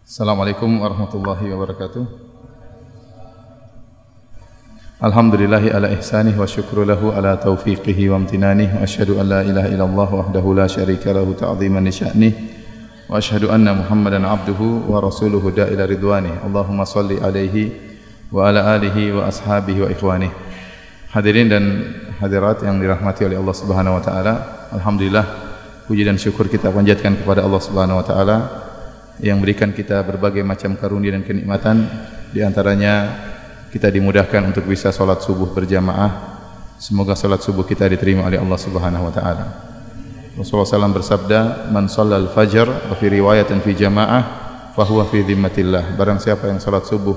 Assalamualaikum warahmatullahi wabarakatuh. Alhamdulillahi ala ihsanih wa syukru lahu ala taufiqihi wa amtinanih wa asyhadu an la ilaha illallah wahdahu la syarika lahu ta'ziman li sya'nih wa asyhadu anna Muhammadan abduhu wa rasuluhu da'ila ridwanih. Allahumma salli alaihi wa ala alihi wa ashabihi wa ikhwanih. Hadirin dan hadirat yang dirahmati oleh Allah Subhanahu wa taala, alhamdulillah puji dan syukur kita panjatkan kepada Allah Subhanahu wa taala yang berikan kita berbagai macam karunia dan kenikmatan. Di antaranya kita dimudahkan untuk bisa salat subuh berjamaah. Semoga salat subuh kita diterima oleh Allah Subhanahu wa taala. Rasulullah SAW bersabda, "Man shallal fajr wa fi riwayatin fi jamaah fa huwa fi dhimmatillah." Barang siapa yang salat subuh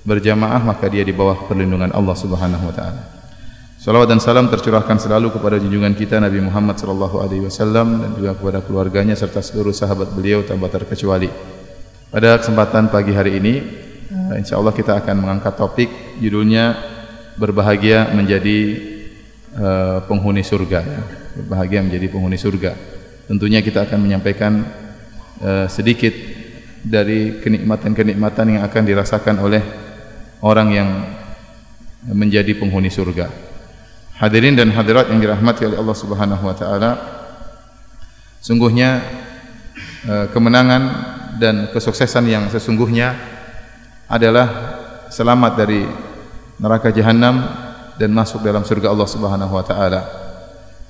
berjamaah maka dia di bawah perlindungan Allah Subhanahu wa taala. Salawat dan salam tercurahkan selalu kepada junjungan kita Nabi Muhammad sallallahu alaihi wasallam dan juga kepada keluarganya serta seluruh sahabat beliau tanpa terkecuali. Pada kesempatan pagi hari ini, insyaallah kita akan mengangkat topik judulnya berbahagia menjadi penghuni surga. Berbahagia menjadi penghuni surga. Tentunya kita akan menyampaikan sedikit dari kenikmatan-kenikmatan yang akan dirasakan oleh orang yang menjadi penghuni surga. Hadirin dan hadirat yang dirahmati oleh Allah Subhanahu wa taala, sungguhnya kemenangan dan kesuksesan yang sesungguhnya adalah selamat dari neraka jahanam dan masuk dalam surga Allah Subhanahu wa taala.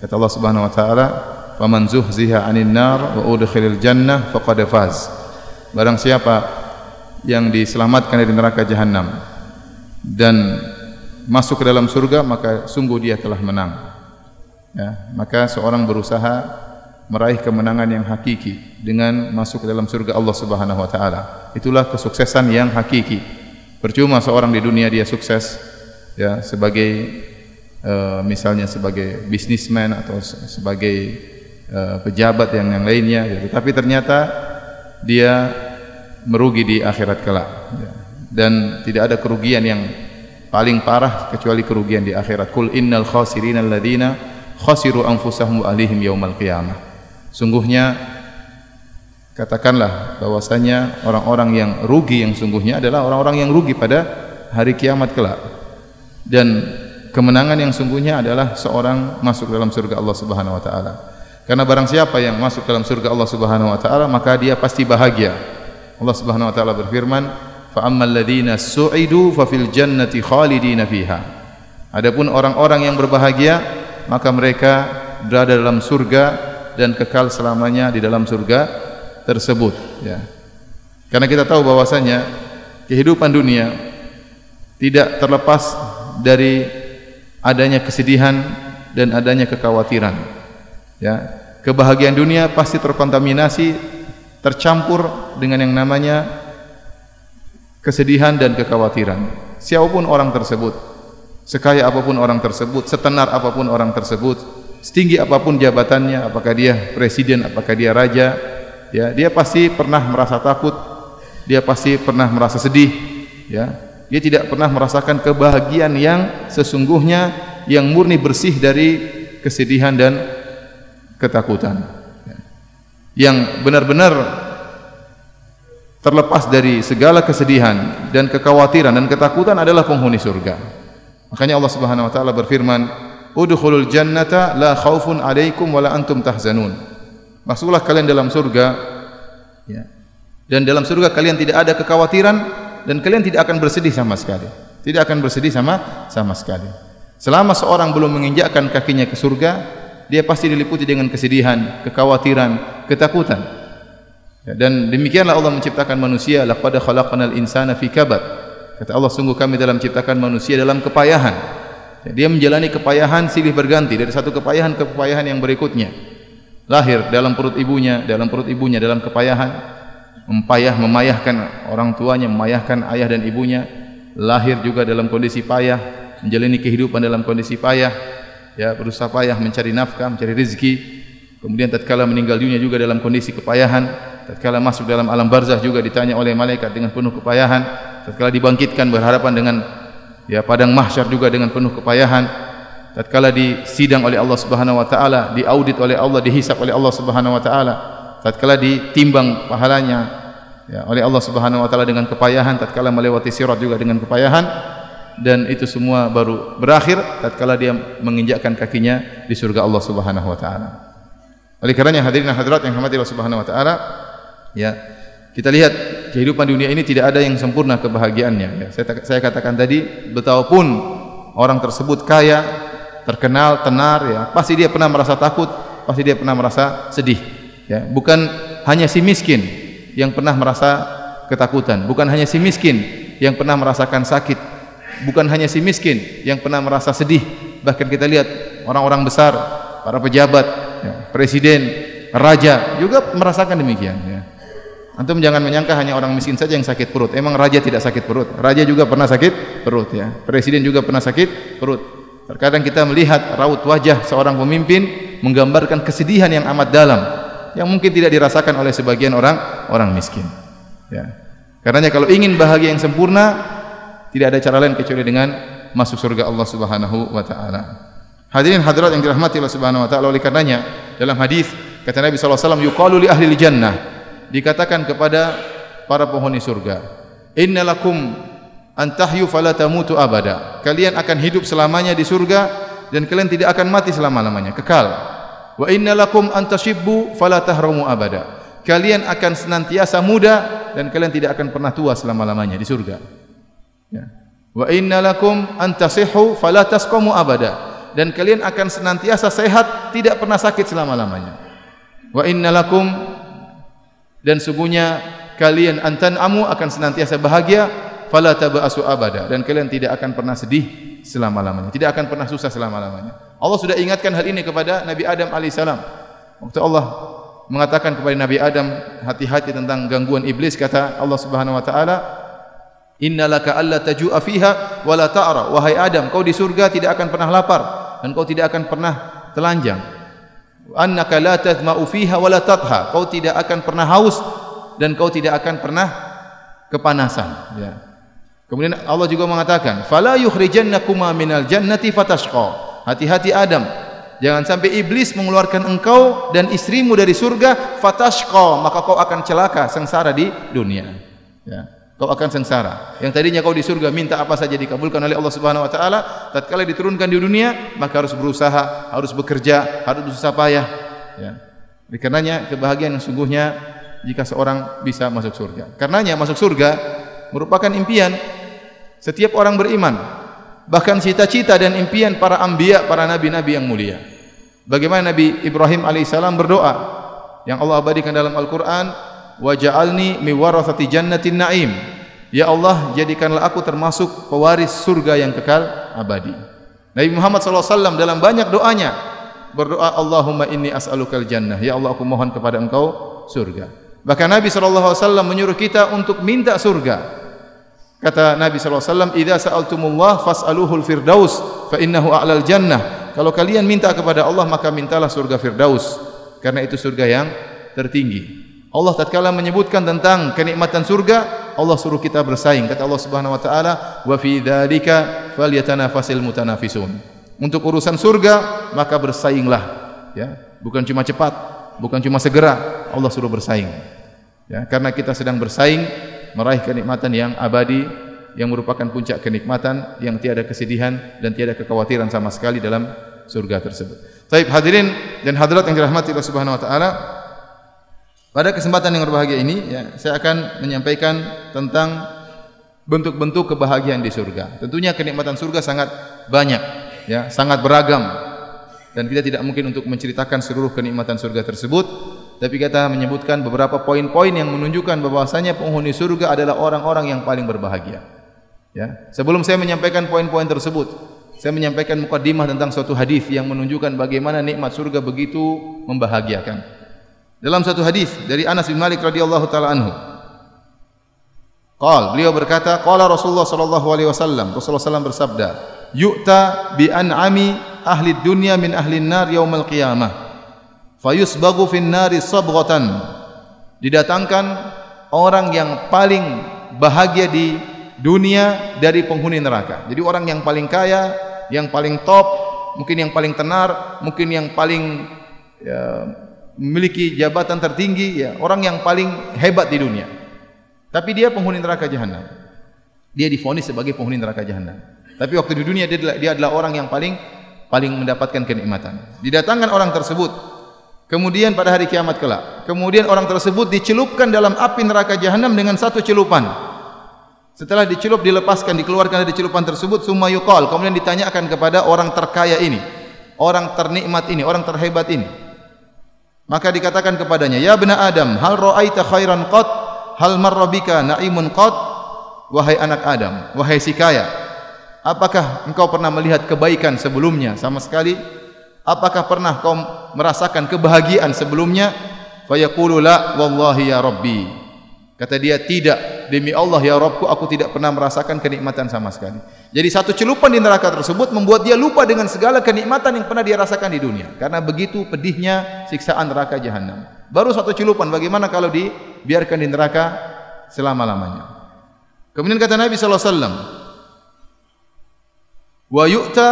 Kata Allah Subhanahu wa taala, "Faman zuhziha 'anil nar wa udkhilal jannah faqad faz." Barang siapa yang diselamatkan dari neraka jahanam dan masuk ke dalam surga, maka sungguh dia telah menang. Ya, maka seorang berusaha meraih kemenangan yang hakiki dengan masuk ke dalam surga Allah Subhanahu wa taala. Itulah kesuksesan yang hakiki. Percuma seorang di dunia dia sukses ya sebagai misalnya sebagai bisnismen atau sebagai pejabat yang lainnya ya, tapi ternyata dia merugi di akhirat kelak ya. Dan tidak ada kerugian yang paling parah kecuali kerugian di akhirat. Qul innal khasirina alladzina khasiru anfusahum wa ahlihim yaumal qiyamah. Sungguhnya katakanlah bahwasanya orang-orang yang rugi yang sungguhnya adalah orang-orang yang rugi pada hari kiamat kelak. Dan kemenangan yang sungguhnya adalah seorang masuk dalam surga Allah Subhanahu wa taala. Karena barang siapa yang masuk dalam surga Allah Subhanahu wa taala maka dia pasti bahagia. Allah Subhanahu wa taala berfirman, fa ammal ladzina su'idu fa fil jannati khalidina fiha. Adapun orang-orang yang berbahagia maka mereka berada dalam surga dan kekal selamanya di dalam surga tersebut ya. Karena kita tahu bahwasanya kehidupan dunia tidak terlepas dari adanya kesedihan dan adanya kekhawatiran ya. Kebahagiaan dunia pasti terkontaminasi, tercampur dengan yang namanya kesedihan dan kekhawatiran. Siapapun orang tersebut, sekaya apapun orang tersebut, setenar apapun orang tersebut, setinggi apapun jabatannya, apakah dia presiden, apakah dia raja, ya, dia pasti pernah merasa takut, dia pasti pernah merasa sedih, ya. Dia tidak pernah merasakan kebahagiaan yang sesungguhnya yang murni bersih dari kesedihan dan ketakutan. Yang benar-benar terlepas dari segala kesedihan dan kekhawatiran dan ketakutan adalah penghuni surga. Makanya Allah Subhanahu wa taala berfirman, "Udkhulul jannata la khaufun 'alaikum wa la antum tahzanun." Masuklah kalian dalam surga ya. Dan dalam surga kalian tidak ada kekhawatiran dan kalian tidak akan bersedih sama sekali. Tidak akan bersedih sama sekali. Selama seorang belum menginjakkan kakinya ke surga, dia pasti diliputi dengan kesedihan, kekhawatiran, ketakutan. Ya, dan demikianlah Allah menciptakan manusia, laqad khalaqnal insana fi kabad. Kata Allah, sungguh kami dalam menciptakan manusia dalam kepayahan. Ya, dia menjalani kepayahan silih berganti dari satu kepayahan ke kepayahan yang berikutnya. Lahir dalam perut ibunya dalam kepayahan, memayahkan orang tuanya, memayahkan ayah dan ibunya. Lahir juga dalam kondisi payah, menjalani kehidupan dalam kondisi payah. Ya, berusaha payah mencari nafkah, mencari rezeki. Kemudian tatkala meninggal dunia juga dalam kondisi kepayahan. Tatkala masuk dalam alam barzah juga ditanya oleh malaikat dengan penuh kepayahan. Tatkala dibangkitkan berhadapan dengan ya padang mahsyar juga dengan penuh kepayahan. Tatkala disidang oleh Allah Subhanahu wa taala, diaudit oleh Allah, dihisab oleh Allah Subhanahu wa taala. Tatkala ditimbang pahalanya ya, oleh Allah Subhanahu wa taala dengan kepayahan, tatkala melewati sirat juga dengan kepayahan, dan itu semua baru berakhir tatkala dia menginjakkan kakinya di surga Allah Subhanahu wa taala. Oleh karenanya hadirin hadirat yang dirahmati Allah Subhanahu wa taala, ya, kita lihat kehidupan dunia ini tidak ada yang sempurna kebahagiaannya, ya. Saya katakan tadi, betapapun orang tersebut kaya, terkenal, tenar, ya, pasti dia pernah merasa takut, pasti dia pernah merasa sedih, ya. Bukan hanya si miskin yang pernah merasa ketakutan, bukan hanya si miskin yang pernah merasakan sakit, bukan hanya si miskin yang pernah merasa sedih. Bahkan kita lihat orang-orang besar, para pejabat, ya, presiden, raja juga merasakan demikian, ya. Antum jangan menyangka hanya orang miskin saja yang sakit perut. Emang raja tidak sakit perut? Raja juga pernah sakit perut, ya. Presiden juga pernah sakit perut. Terkadang kita melihat raut wajah seorang pemimpin menggambarkan kesedihan yang amat dalam, yang mungkin tidak dirasakan oleh sebagian orang miskin, ya. Karenanya kalau ingin bahagia yang sempurna, tidak ada cara lain kecuali dengan masuk surga Allah Subhanahu wa taala. Hadirin hadirat yang dirahmati Allah Subhanahu wa taala, oleh karenanya dalam hadis kata Nabi sallallahu alaihi wasallam, yuqalu li ahli jannah, dikatakan kepada para penghuni surga, innalakum antahyu fala tamutu abada, kalian akan hidup selamanya di surga dan kalian tidak akan mati selama-lamanya, kekal. Wa innalakum antashibbu fala tahramu abada, kalian akan senantiasa muda dan kalian tidak akan pernah tua selama-lamanya di surga, ya. Wa innalakum antasihhu fala tasqamu abada, dan kalian akan senantiasa sehat, tidak pernah sakit selama-lamanya. Wa innalakum, dan sungguhnya kalian antan'amu, akan senantiasa bahagia, fala taba'asu abada, dan kalian tidak akan pernah sedih selama-lamanya, tidak akan pernah susah selama-lamanya. Allah sudah ingatkan hal ini kepada Nabi Adam alaihissalam. Waktu Allah mengatakan kepada Nabi Adam, hati-hati tentang gangguan iblis, kata Allah Subhanahu wa taala, innalaka alla taju'a fiha wa la ta'ra, wahai Adam, kau di surga tidak akan pernah lapar dan kau tidak akan pernah telanjang. Annaka la tadma'u fiha wa la tadha, kau tidak akan pernah haus dan kau tidak akan pernah kepanasan, ya. Kemudian Allah juga mengatakan, fala yukhrijannakuma minal jannati fatashqa, hati-hati Adam, jangan sampai iblis mengeluarkan engkau dan istrimu dari surga, fatashqa, maka kau akan celaka, sengsara di dunia, ya. Kau akan sengsara. Yang tadinya kau di surga minta apa saja dikabulkan oleh Allah Subhanahu wa taala, tatkala diturunkan di dunia maka harus berusaha, harus bekerja, harus berusaha payah, ya. Karenanya kebahagiaan yang sungguhnya jika seorang bisa masuk surga. Karenanya masuk surga merupakan impian setiap orang beriman, bahkan cita-cita dan impian para anbiya, para nabi-nabi yang mulia. Bagaimana Nabi Ibrahim alaihissalam berdoa yang Allah abadikan dalam Al-Qur'an, waj'alni mi warathati jannatin na'im, ya Allah, jadikanlah aku termasuk pewaris surga yang kekal abadi. Nabi Muhammad SAW dalam banyak doanya berdoa, Allahumma inni as'alukal jannah, ya Allah, aku mohon kepada engkau surga. Bahkan Nabi SAW menyuruh kita untuk minta surga. Kata Nabi SAW, idza sa'altumullah fas'aluhul firdaus fa innahu a'lal jannah, kalau kalian minta kepada Allah maka mintalah surga firdaus, karena itu surga yang tertinggi. Allah tatkala menyebutkan tentang kenikmatan surga, Allah suruh kita bersaing. Kata Allah Subhanahu wa taala, wa fi dzalika falyatanafasil mutanafisun, untuk urusan surga maka bersainglah, ya. Bukan cuma cepat, bukan cuma segera, Allah suruh bersaing, ya. Karena kita sedang bersaing meraih kenikmatan yang abadi, yang merupakan puncak kenikmatan, yang tiada kesedihan dan tiada kekhawatiran sama sekali dalam surga tersebut. Baik hadirin dan hadirat yang dirahmati Allah Subhanahu wa taala, pada kesempatan yang berbahagia ini, ya, saya akan menyampaikan tentang bentuk-bentuk kebahagiaan di surga. Tentunya kenikmatan surga sangat banyak, ya, sangat beragam, dan kita tidak mungkin untuk menceritakan seluruh kenikmatan surga tersebut, tapi kita menyebutkan beberapa poin-poin yang menunjukkan bahwasanya penghuni surga adalah orang-orang yang paling berbahagia, ya. Sebelum saya menyampaikan poin-poin tersebut, saya menyampaikan mukadimah tentang suatu hadis yang menunjukkan bagaimana nikmat surga begitu membahagiakan. Dalam satu hadis dari Anas bin Malik radhiyallahu taala anhu, beliau berkata, qala Rasulullah sallallahu alaihi wasallam, Rasulullah sallallahu bersabda, yu'ta bi an'ami ahli dunya min ahli an-nar yaumal qiyamah fayusbagu fin nari sabghatan, didatangkan orang yang paling bahagia di dunia dari penghuni neraka. Jadi orang yang paling kaya, yang paling top, mungkin yang paling tenar, mungkin yang paling, ya, memiliki jabatan tertinggi, ya, orang yang paling hebat di dunia. Tapi dia penghuni neraka jahanam. Dia divonis sebagai penghuni neraka jahanam. Tapi waktu di dunia dia adalah orang yang paling mendapatkan kenikmatan. Didatangkan orang tersebut, kemudian pada hari kiamat kelak, kemudian orang tersebut dicelupkan dalam api neraka jahanam dengan satu celupan. Setelah dicelup, dilepaskan, dikeluarkan dari celupan tersebut, summa yuqal, kemudian ditanyakan kepada orang terkaya ini, orang ternikmat ini, orang terhebat ini. Maka dikatakan kepadanya, ya bena Adam, hal ra'aita khairan qat, hal marra bika na'imun qat, wahai anak Adam, wahai si kaya, apakah engkau pernah melihat kebaikan sebelumnya sama sekali? Apakah pernah kau merasakan kebahagiaan sebelumnya? Fayaqulu la wallahi ya rabbi. Kata dia, tidak, demi Allah ya Rabbku, aku tidak pernah merasakan kenikmatan sama sekali. Jadi satu celupan di neraka tersebut membuat dia lupa dengan segala kenikmatan yang pernah dia rasakan di dunia. Karena begitu pedihnya siksaan neraka jahanam. Baru satu celupan, bagaimana kalau dibiarkan di neraka selama-lamanya? Kemudian kata Nabi sallallahu alaihi wasallam, wa yu'ta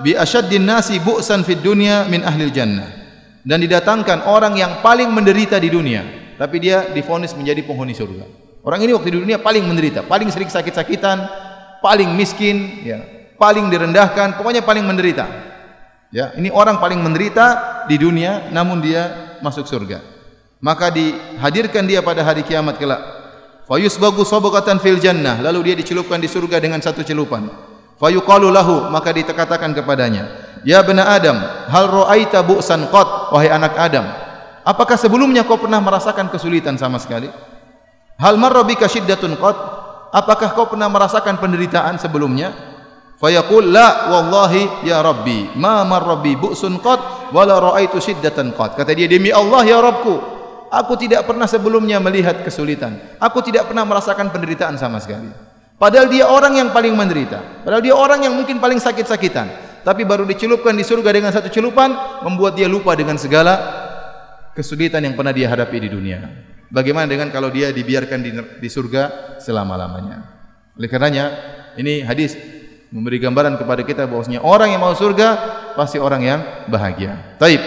bi asyaddin nasi bu'san fid dunya min ahlil jannah. Dan didatangkan orang yang paling menderita di dunia, tapi dia divonis menjadi penghuni surga. Orang ini waktu di dunia paling menderita, paling sering sakit-sakitan, paling miskin, ya, paling direndahkan, pokoknya paling menderita. Ya, ini orang paling menderita di dunia, namun dia masuk surga. Maka dihadirkan dia pada hari kiamat kelak. Fayusbagu sabaqatan fil jannah, lalu dia dicelupkan di surga dengan satu celupan. Fayuqalu lahu, maka dikatakan kepadanya, ya bena Adam, hal ra'aita bu'san qat, wahai anak Adam, apakah sebelumnya kau pernah merasakan kesulitan sama sekali? Hal marra bika syiddatun qat, apakah kau pernah merasakan penderitaan sebelumnya? Fayaqul la wallahi ya rabbi, ma marra bi bu'sun qat wala ra'aitu syiddatan qat. Kata dia, demi Allah ya Rabbku, aku tidak pernah sebelumnya melihat kesulitan, aku tidak pernah merasakan penderitaan sama sekali. Padahal dia orang yang paling menderita, padahal dia orang yang mungkin paling sakit-sakitan, tapi baru dicelupkan di surga dengan satu celupan, membuat dia lupa dengan segala kesulitan yang pernah dia hadapi di dunia. Bagaimana dengan kalau dia dibiarkan di surga selama-lamanya? Oleh karenanya, ini hadis memberi gambaran kepada kita bahwasanya orang yang mau surga pasti orang yang bahagia. Taib.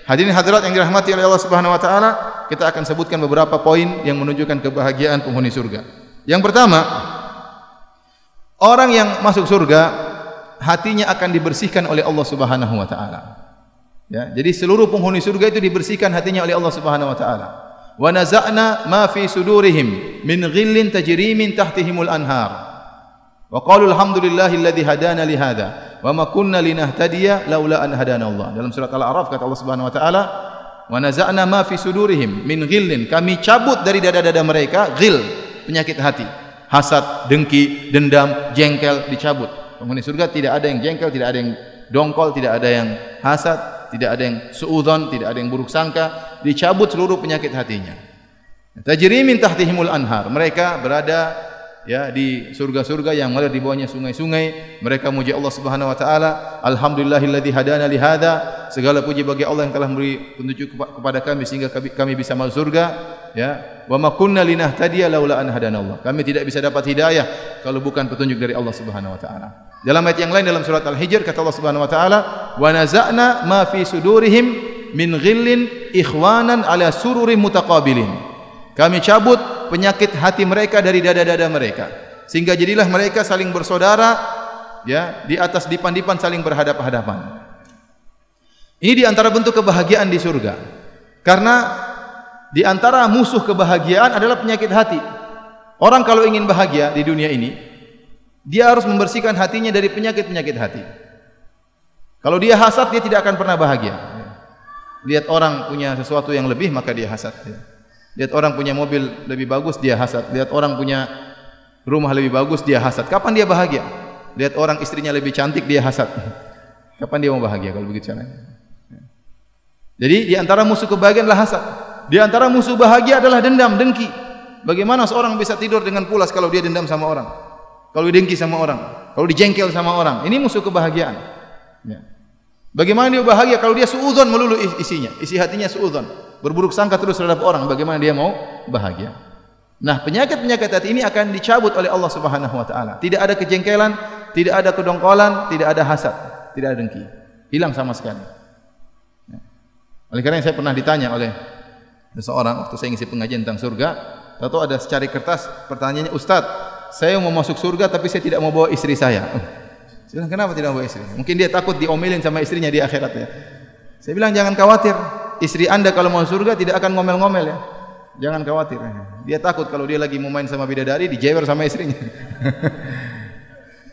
Hadirin hadirat yang dirahmati oleh Allah Subhanahu wa taala, kita akan sebutkan beberapa poin yang menunjukkan kebahagiaan penghuni surga. Yang pertama, orang yang masuk surga hatinya akan dibersihkan oleh Allah Subhanahu wa taala. Ya, jadi seluruh penghuni surga itu dibersihkan hatinya oleh Allah Subhanahu wa taala. Wa naza'na ma fi sudurihim min ghillin tajri min tahtihimul anhar. Wa qalu alhamdulillahilladzi hadana li hadza wa ma kunna linahtadiya laula an hadana Allah. Dalam surat Al-A'raf kata Allah Subhanahu wa taala, wa naza'na ma fi sudurihim min ghillin, kami cabut dari dada-dada mereka ghil, penyakit hati. Hasad, dengki, dendam, jengkel dicabut. Penghuni surga tidak ada yang jengkel, tidak ada yang dongkol, tidak ada yang hasad, tidak ada yang suudzon, tidak ada yang buruk sangka, dicabut seluruh penyakit hatinya. Tajri min tahtihimul anhar, mereka berada ya di surga-surga yang mengalir di bawahnya sungai-sungai. Mereka muji Allah Subhanahu wa taala, alhamdulillahilladzi hadana li hadza, segala puji bagi Allah yang telah memberi petunjuk kepada kami sehingga kami bisa masuk surga. Ya, wa ma kunna linahtadiya laula an hadana Allah. Kami tidak bisa dapat hidayah kalau bukan petunjuk dari Allah Subhanahu wa taala. Dalam ayat yang lain dalam surat Al-Hijr kata Allah Subhanahu wa taala, wa naza'na ma fi sudurihim min ghillin ikhwanan ala sururin mutaqabilin. Kami cabut penyakit hati mereka dari dada-dada mereka, sehingga jadilah mereka saling bersaudara ya di atas dipan-dipan saling berhadap-hadapan. Ini di antara bentuk kebahagiaan di surga. Karena di antara musuh kebahagiaan adalah penyakit hati. Orang kalau ingin bahagia di dunia ini, dia harus membersihkan hatinya dari penyakit-penyakit hati. Kalau dia hasad, dia tidak akan pernah bahagia. Lihat orang punya sesuatu yang lebih, maka dia hasad. Lihat orang punya mobil lebih bagus, dia hasad. Lihat orang punya rumah lebih bagus, dia hasad. Kapan dia bahagia? Lihat orang istrinya lebih cantik, dia hasad. Kapan dia mau bahagia kalau begitu caranya? Jadi di antara musuh kebahagiaan adalah hasad. Di antara musuh bahagia adalah dendam, dengki. Bagaimana seorang bisa tidur dengan pulas kalau dia dendam sama orang, kalau dia dengki sama orang, kalau dijengkel sama orang? Ini musuh kebahagiaan. Ya. Bagaimana dia bahagia kalau dia suudzon melulu isinya, isi hatinya suudzon, berburuk sangka terus terhadap orang? Bagaimana dia mau bahagia? Nah, penyakit-penyakit hati ini akan dicabut oleh Allah Subhanahu wa taala. Tidak ada kejengkelan, tidak ada kedongkolan, tidak ada hasad, tidak ada dengki. Hilang sama sekali. Ya. Oleh karena saya pernah ditanya oleh seseorang waktu saya ngisi pengajian tentang surga, Tahu ada secari kertas, pertanyaannya, Ustaz, saya mau masuk surga tapi saya tidak mau bawa istri saya. Saya bilang, kenapa tidak bawa istri? Mungkin dia takut diomelin sama istrinya di akhirat ya. Saya bilang, jangan khawatir, istri Anda kalau mau surga tidak akan ngomel-ngomel ya. Jangan khawatir. Dia takut kalau dia lagi mau main sama bidadari dijewer sama istrinya.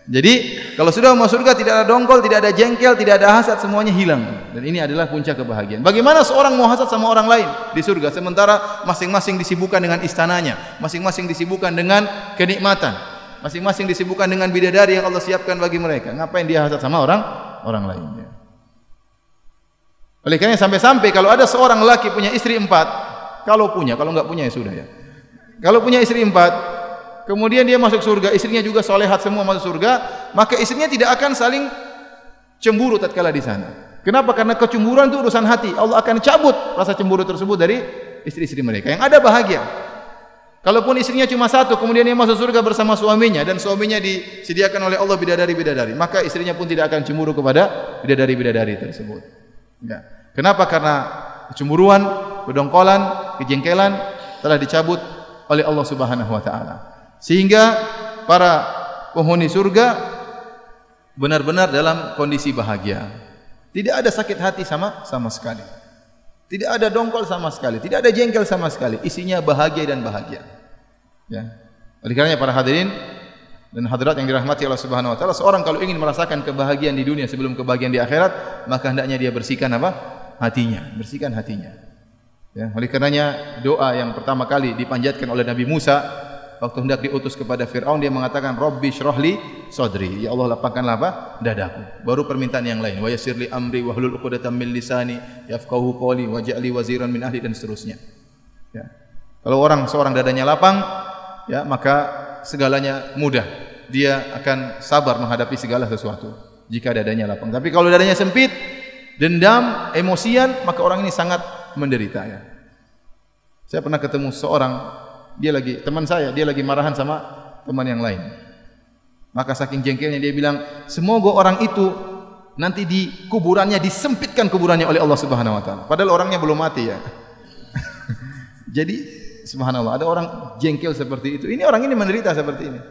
Jadi kalau sudah masuk surga tidak ada dongkol, tidak ada jengkel, tidak ada hasad, semuanya hilang. Dan ini adalah puncak kebahagiaan. Bagaimana seorang mau hasad sama orang lain di surga sementara masing-masing disibukkan dengan istananya, masing-masing disibukkan dengan kenikmatan, masing-masing disibukkan dengan bidadari yang Allah siapkan bagi mereka. Ngapain dia hasad sama orang lain? Oleh karena sampai-sampai kalau ada seorang laki punya istri 4, kalau enggak punya ya sudah ya. Kalau punya istri 4, kemudian dia masuk surga, istrinya juga solehat semua masuk surga, maka istrinya tidak akan saling cemburu tatkala di sana. Kenapa? Karena kecemburuan itu urusan hati. Allah akan cabut rasa cemburu tersebut dari istri-istri mereka. Yang ada bahagia. Kalaupun istrinya cuma 1, kemudian dia masuk surga bersama suaminya dan suaminya disediakan oleh Allah bidadari-bidadari, maka istrinya pun tidak akan cemburu kepada bidadari-bidadari tersebut. Ya. Kenapa? Karena kecemburuan, kedongkolan, kejengkelan telah dicabut oleh Allah Subhanahu wa taala. Sehingga para penghuni surga benar-benar dalam kondisi bahagia. Tidak ada sakit hati sama sekali. Tidak ada dongkol sama sekali, tidak ada jengkel sama sekali. Isinya bahagia dan bahagia. Ya. Oleh karenanya para hadirin dan hadirat yang dirahmati Allah Subhanahu wa taala, seorang kalau ingin merasakan kebahagiaan di dunia sebelum kebahagiaan di akhirat, maka hendaknya dia bersihkan apa? Hatinya, bersihkan hatinya. Ya, oleh karenanya doa yang pertama kali dipanjatkan oleh Nabi Musa waktu hendak diutus kepada Fir'aun, dia mengatakan Rabbi syrahli sadri, ya Allah lapangkanlah apa? Dadaku. Baru permintaan yang lain, wa yassirli amri wahlul 'uqdatam min lisani yafqahu qawli waj'alni waziran min ahli, dan seterusnya. Ya. Kalau seorang dadanya lapang, ya, maka segalanya mudah. Dia akan sabar menghadapi segala sesuatu jika dadanya lapang. Tapi kalau dadanya sempit, dendam, emosian, maka orang ini sangat menderita ya. Saya pernah ketemu seorang, teman saya, dia lagi marahan sama teman yang lain. Maka saking jengkelnya dia bilang, semoga orang itu nanti di kuburannya disempitkan kuburannya oleh Allah Subhanahu wa taala. Padahal orangnya belum mati ya. Jadi subhanallah, ada orang jengkel seperti itu. Ini orang ini menderita seperti ini.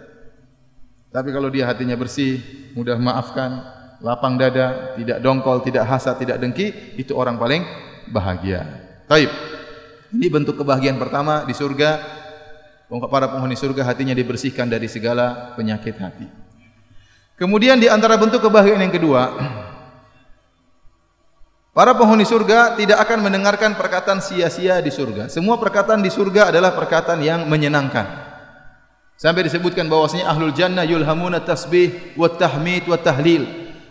Tapi kalau dia hatinya bersih, mudah maafkan, lapang dada, tidak dongkol, tidak hasad, tidak dengki, itu orang paling bahagia. Taib. Ini bentuk kebahagiaan pertama di surga. Para penghuni surga hatinya dibersihkan dari segala penyakit hati. Kemudian di antara bentuk kebahagiaan yang kedua, para penghuni surga tidak akan mendengarkan perkataan sia-sia di surga. Semua perkataan di surga adalah perkataan yang menyenangkan. Sampai disebutkan bahwasanya ahlul jannah yulhamuna tasbih wa tahmid wa tahlil.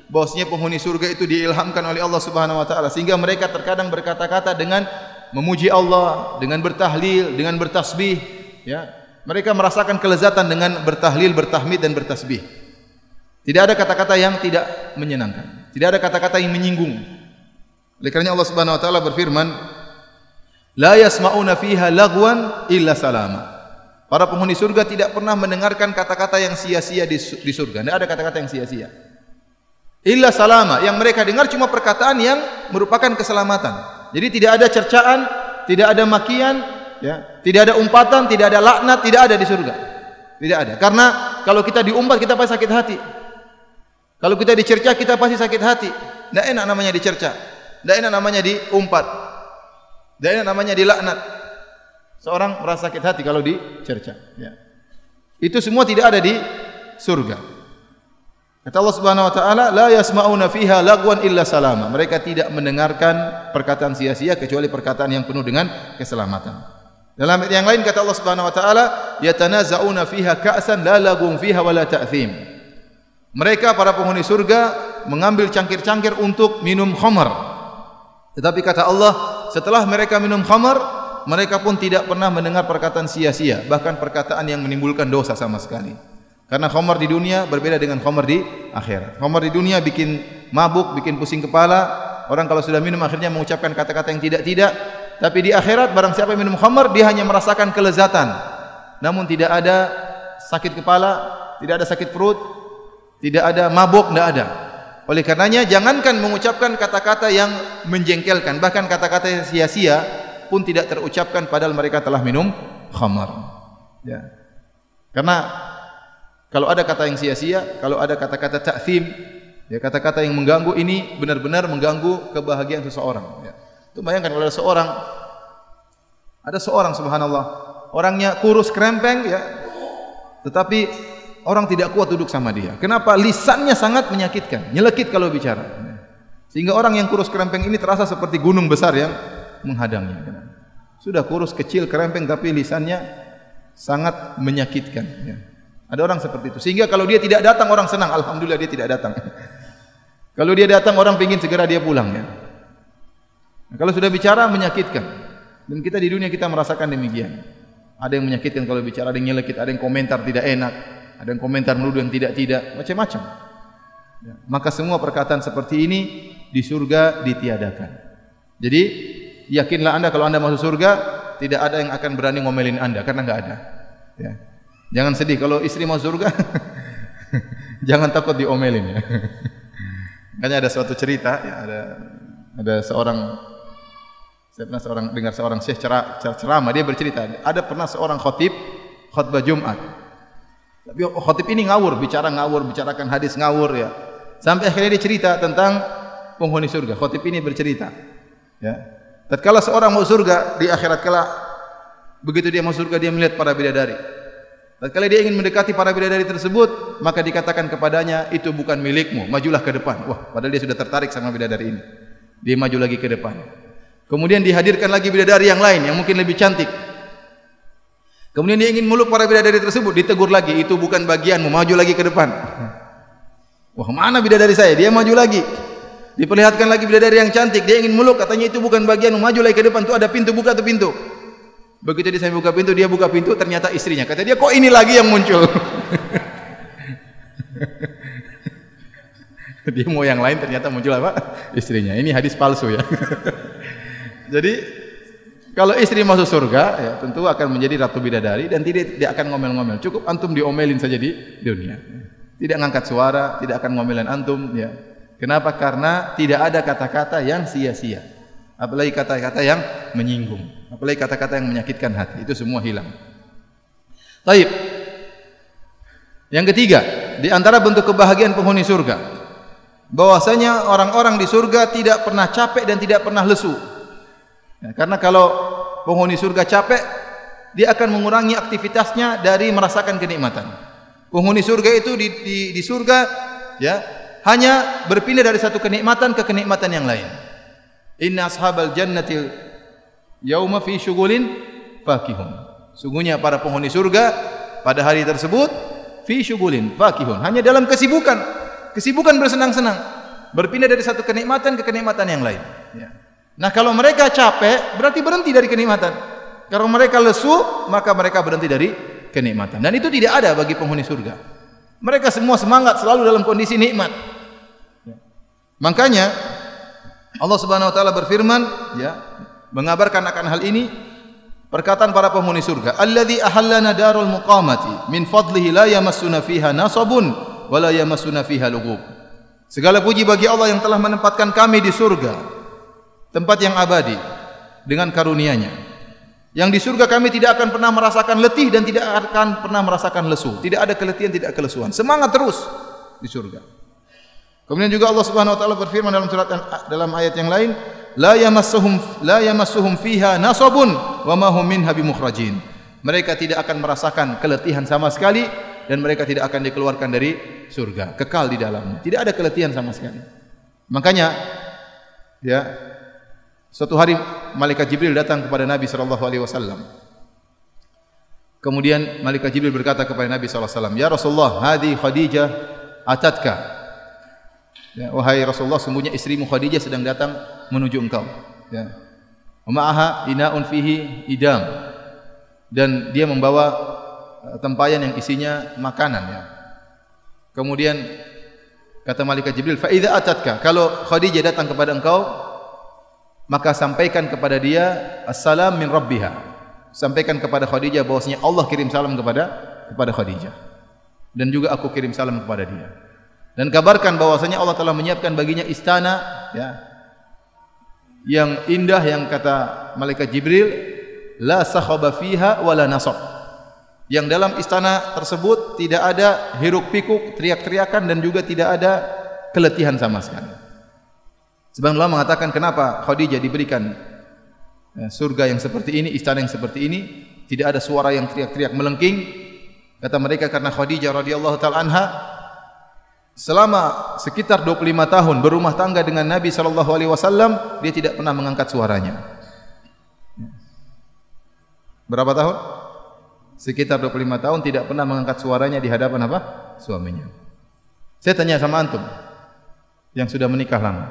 Bahwasanya penghuni surga itu diilhamkan oleh Allah Subhanahu wa taala sehingga mereka terkadang berkata-kata dengan memuji Allah, dengan bertahlil, dengan bertasbih. Ya, mereka merasakan kelezatan dengan bertahlil, bertahmid dan bertasbih. Tidak ada kata-kata yang tidak menyenangkan, tidak ada kata-kata yang menyinggung. Oleh karena Allah Subhanahu wa taala berfirman, la yasma'una fiha lagwan illa salama. Para penghuni surga tidak pernah mendengarkan kata-kata yang sia-sia di surga. Tidak ada kata-kata yang sia-sia. Illa salama, yang mereka dengar cuma perkataan yang merupakan keselamatan. Jadi tidak ada cercaan, tidak ada makian, ya, tidak ada umpatan, tidak ada laknat, tidak ada di surga. Tidak ada. Karena kalau kita diumpat kita pasti sakit hati. Kalau kita dicerca kita pasti sakit hati. Tidak enak namanya dicerca. Tidak enak namanya diumpat. Tidak enak namanya dilaknat. Seorang merasa sakit hati kalau dicerca. Ya. Itu semua tidak ada di surga. Kata Allah Subhanahu wa taala, la yasma'una fiha lagwan illa salama. Mereka tidak mendengarkan perkataan sia-sia kecuali perkataan yang penuh dengan keselamatan. Dalam ayat yang lain kata Allah Subhanahu wa taala, yatanaza'una fiha ka'san la lagum fiha wala ta'thim. Mereka para penghuni surga mengambil cangkir-cangkir untuk minum khamar. Tetapi kata Allah, setelah mereka minum khamar, mereka pun tidak pernah mendengar perkataan sia-sia, bahkan perkataan yang menimbulkan dosa sama sekali. Karena khamar di dunia berbeda dengan khamar di akhirat. Khamar di dunia bikin mabuk, bikin pusing kepala. Orang kalau sudah minum akhirnya mengucapkan kata-kata yang tidak-tidak. Tapi di akhirat barang siapa yang minum khamar, dia hanya merasakan kelezatan. Namun tidak ada sakit kepala, tidak ada sakit perut, tidak ada mabuk, tidak ada. Oleh karenanya jangankan mengucapkan kata-kata yang menjengkelkan, bahkan kata-kata yang sia-sia pun tidak terucapkan padahal mereka telah minum khamar. Ya. Karena kalau ada kata yang sia-sia, kalau ada kata-kata ta'thim, ya kata-kata yang mengganggu, ini benar-benar mengganggu kebahagiaan seseorang. Ya. Itu bayangkan kalau ada seorang subhanallah, orangnya kurus krempeng, ya, tetapi orang tidak kuat duduk sama dia. Kenapa? Lisannya sangat menyakitkan, nyelekit kalau bicara. Sehingga orang yang kurus krempeng ini terasa seperti gunung besar yang menghadangnya. Sudah kurus, kecil, krempeng, tapi lisannya sangat menyakitkan. Ya. Ada orang seperti itu. Sehingga kalau dia tidak datang, orang senang. Alhamdulillah dia tidak datang. Kalau dia datang, orang ingin segera dia pulang. Ya. Nah, kalau sudah bicara, menyakitkan. Dan kita di dunia kita merasakan demikian. Ada yang menyakitkan kalau bicara, ada yang nyelekit, ada yang komentar tidak enak, ada yang komentar menuduh yang tidak-tidak, macam-macam. Ya. Maka semua perkataan seperti ini di surga ditiadakan. Jadi yakinlah Anda kalau Anda masuk surga, tidak ada yang akan berani ngomelin Anda, karena enggak ada. Ya. Jangan sedih kalau istri masuk surga. Jangan takut diomelin, ya. Makanya ada suatu cerita, ya, ada seorang, saya pernah dengar seorang syekh ceramah, dia bercerita, ada pernah seorang khutbah Jumat. Tapi khotib ini ngawur, bicarakan hadis ngawur, ya. Sampai akhirnya dia cerita tentang penghuni surga. Khotib ini bercerita, ya. Tatkala seorang mau surga di akhirat kelak, begitu dia masuk surga dia melihat para bidadari. Tatkala dia ingin mendekati para bidadari tersebut, maka dikatakan kepadanya, itu bukan milikmu, majulah ke depan. Wah, padahal dia sudah tertarik sama bidadari ini. Dia maju lagi ke depan. Kemudian dihadirkan lagi bidadari yang lain yang mungkin lebih cantik. Kemudian dia ingin meluk para bidadari tersebut, ditegur lagi, itu bukan bagianmu, maju lagi ke depan. Wah, mana bidadari saya? Dia maju lagi. Diperlihatkan lagi bidadari yang cantik, dia ingin meluk, katanya itu bukan bagianmu, maju lagi ke depan. Itu ada pintu, buka tuh pintu. Begitu dia sampai buka pintu, dia buka pintu, ternyata istrinya. Kata dia, kok ini lagi yang muncul? Dia mau yang lain, ternyata muncul apa? Istrinya. Ini hadis palsu, ya. Jadi kalau istri masuk surga, ya, tentu akan menjadi ratu bidadari dan tidak akan ngomel-ngomel. Cukup antum diomelin saja di dunia. Tidak ngangkat suara, tidak akan ngomelin antum, ya. Kenapa? Karena tidak ada kata-kata yang sia-sia. Apalagi kata-kata yang menyinggung, apalagi kata-kata yang menyakitkan hati. Itu semua hilang. Taib. Yang ketiga, di antara bentuk kebahagiaan penghuni surga, bahwasanya orang-orang di surga tidak pernah capek dan tidak pernah lesu. Ya, karena kalau penghuni surga capek, dia akan mengurangi aktivitasnya dari merasakan kenikmatan. Penghuni surga itu di surga, ya, hanya berpindah dari satu kenikmatan ke kenikmatan yang lain. Inna ashabal jannatil yauma fi syughulin fakihun. Sungguhnya para penghuni surga pada hari tersebut fi syughulin fakihun, hanya dalam kesibukan bersenang-senang, berpindah dari satu kenikmatan ke kenikmatan yang lain. Ya. Nah, kalau mereka capek, berarti berhenti dari kenikmatan. Kalau mereka lesu, maka mereka berhenti dari kenikmatan. Dan itu tidak ada bagi penghuni surga. Mereka semua semangat, selalu dalam kondisi nikmat. Ya. Makanya Allah Subhanahu wa taala berfirman, ya, mengabarkan akan hal ini, perkataan para penghuni surga, "Alladzi ahallana darul muqamati min fadlihi la yamassuna fiha nasabun wa la yamassuna fiha lughub." Segala puji bagi Allah yang telah menempatkan kami di surga, tempat yang abadi dengan karunia-Nya. Yang di surga kami tidak akan pernah merasakan letih dan tidak akan pernah merasakan lesu. Tidak ada keletihan, tidak kelesuan. Semangat terus di surga. Kemudian juga Allah Subhanahu wa taala berfirman dalam ayat yang lain, la yamassuhum fiha nasabun wa ma hum minha bimukhrajin. Mereka tidak akan merasakan keletihan sama sekali dan mereka tidak akan dikeluarkan dari surga, kekal di dalamnya. Tidak ada keletihan sama sekali. Makanya, ya, suatu hari malaikat Jibril datang kepada Nabi sallallahu alaihi wasallam. Kemudian malaikat Jibril berkata kepada Nabi sallallahu alaihi wasallam, "Ya Rasulullah, hadi Khadijah atatka." Ya, wahai Rasulullah, sungguhnya istrimu Khadijah sedang datang menuju engkau. Ya. Ma'aha ina'un fihi idam. Dan dia membawa tempayan yang isinya makanan, ya. Kemudian kata malaikat Jibril, "Fa idza atatka," kalau Khadijah datang kepada engkau, maka sampaikan kepada dia assalam min rabbiha. Sampaikan kepada Khadijah bahwasanya Allah kirim salam kepada Khadijah. Dan juga aku kirim salam kepada dia. Dan kabarkan bahwasanya Allah telah menyiapkan baginya istana, ya, yang indah, yang kata malaikat Jibril, la sakhaba fiha wala nasab. Yang dalam istana tersebut tidak ada hiruk-pikuk, teriak-teriakan dan juga tidak ada keletihan sama sekali. Sebagian ulama mengatakan kenapa Khadijah diberikan surga yang seperti ini, istana yang seperti ini, tidak ada suara yang teriak-teriak melengking. Kata mereka karena Khadijah radhiyallahu taala anha selama sekitar 25 tahun berumah tangga dengan Nabi sallallahu alaihi wasallam, dia tidak pernah mengangkat suaranya. Berapa tahun? Sekitar 25 tahun tidak pernah mengangkat suaranya di hadapan apa? Suaminya. Saya tanya sama antum yang sudah menikah lama.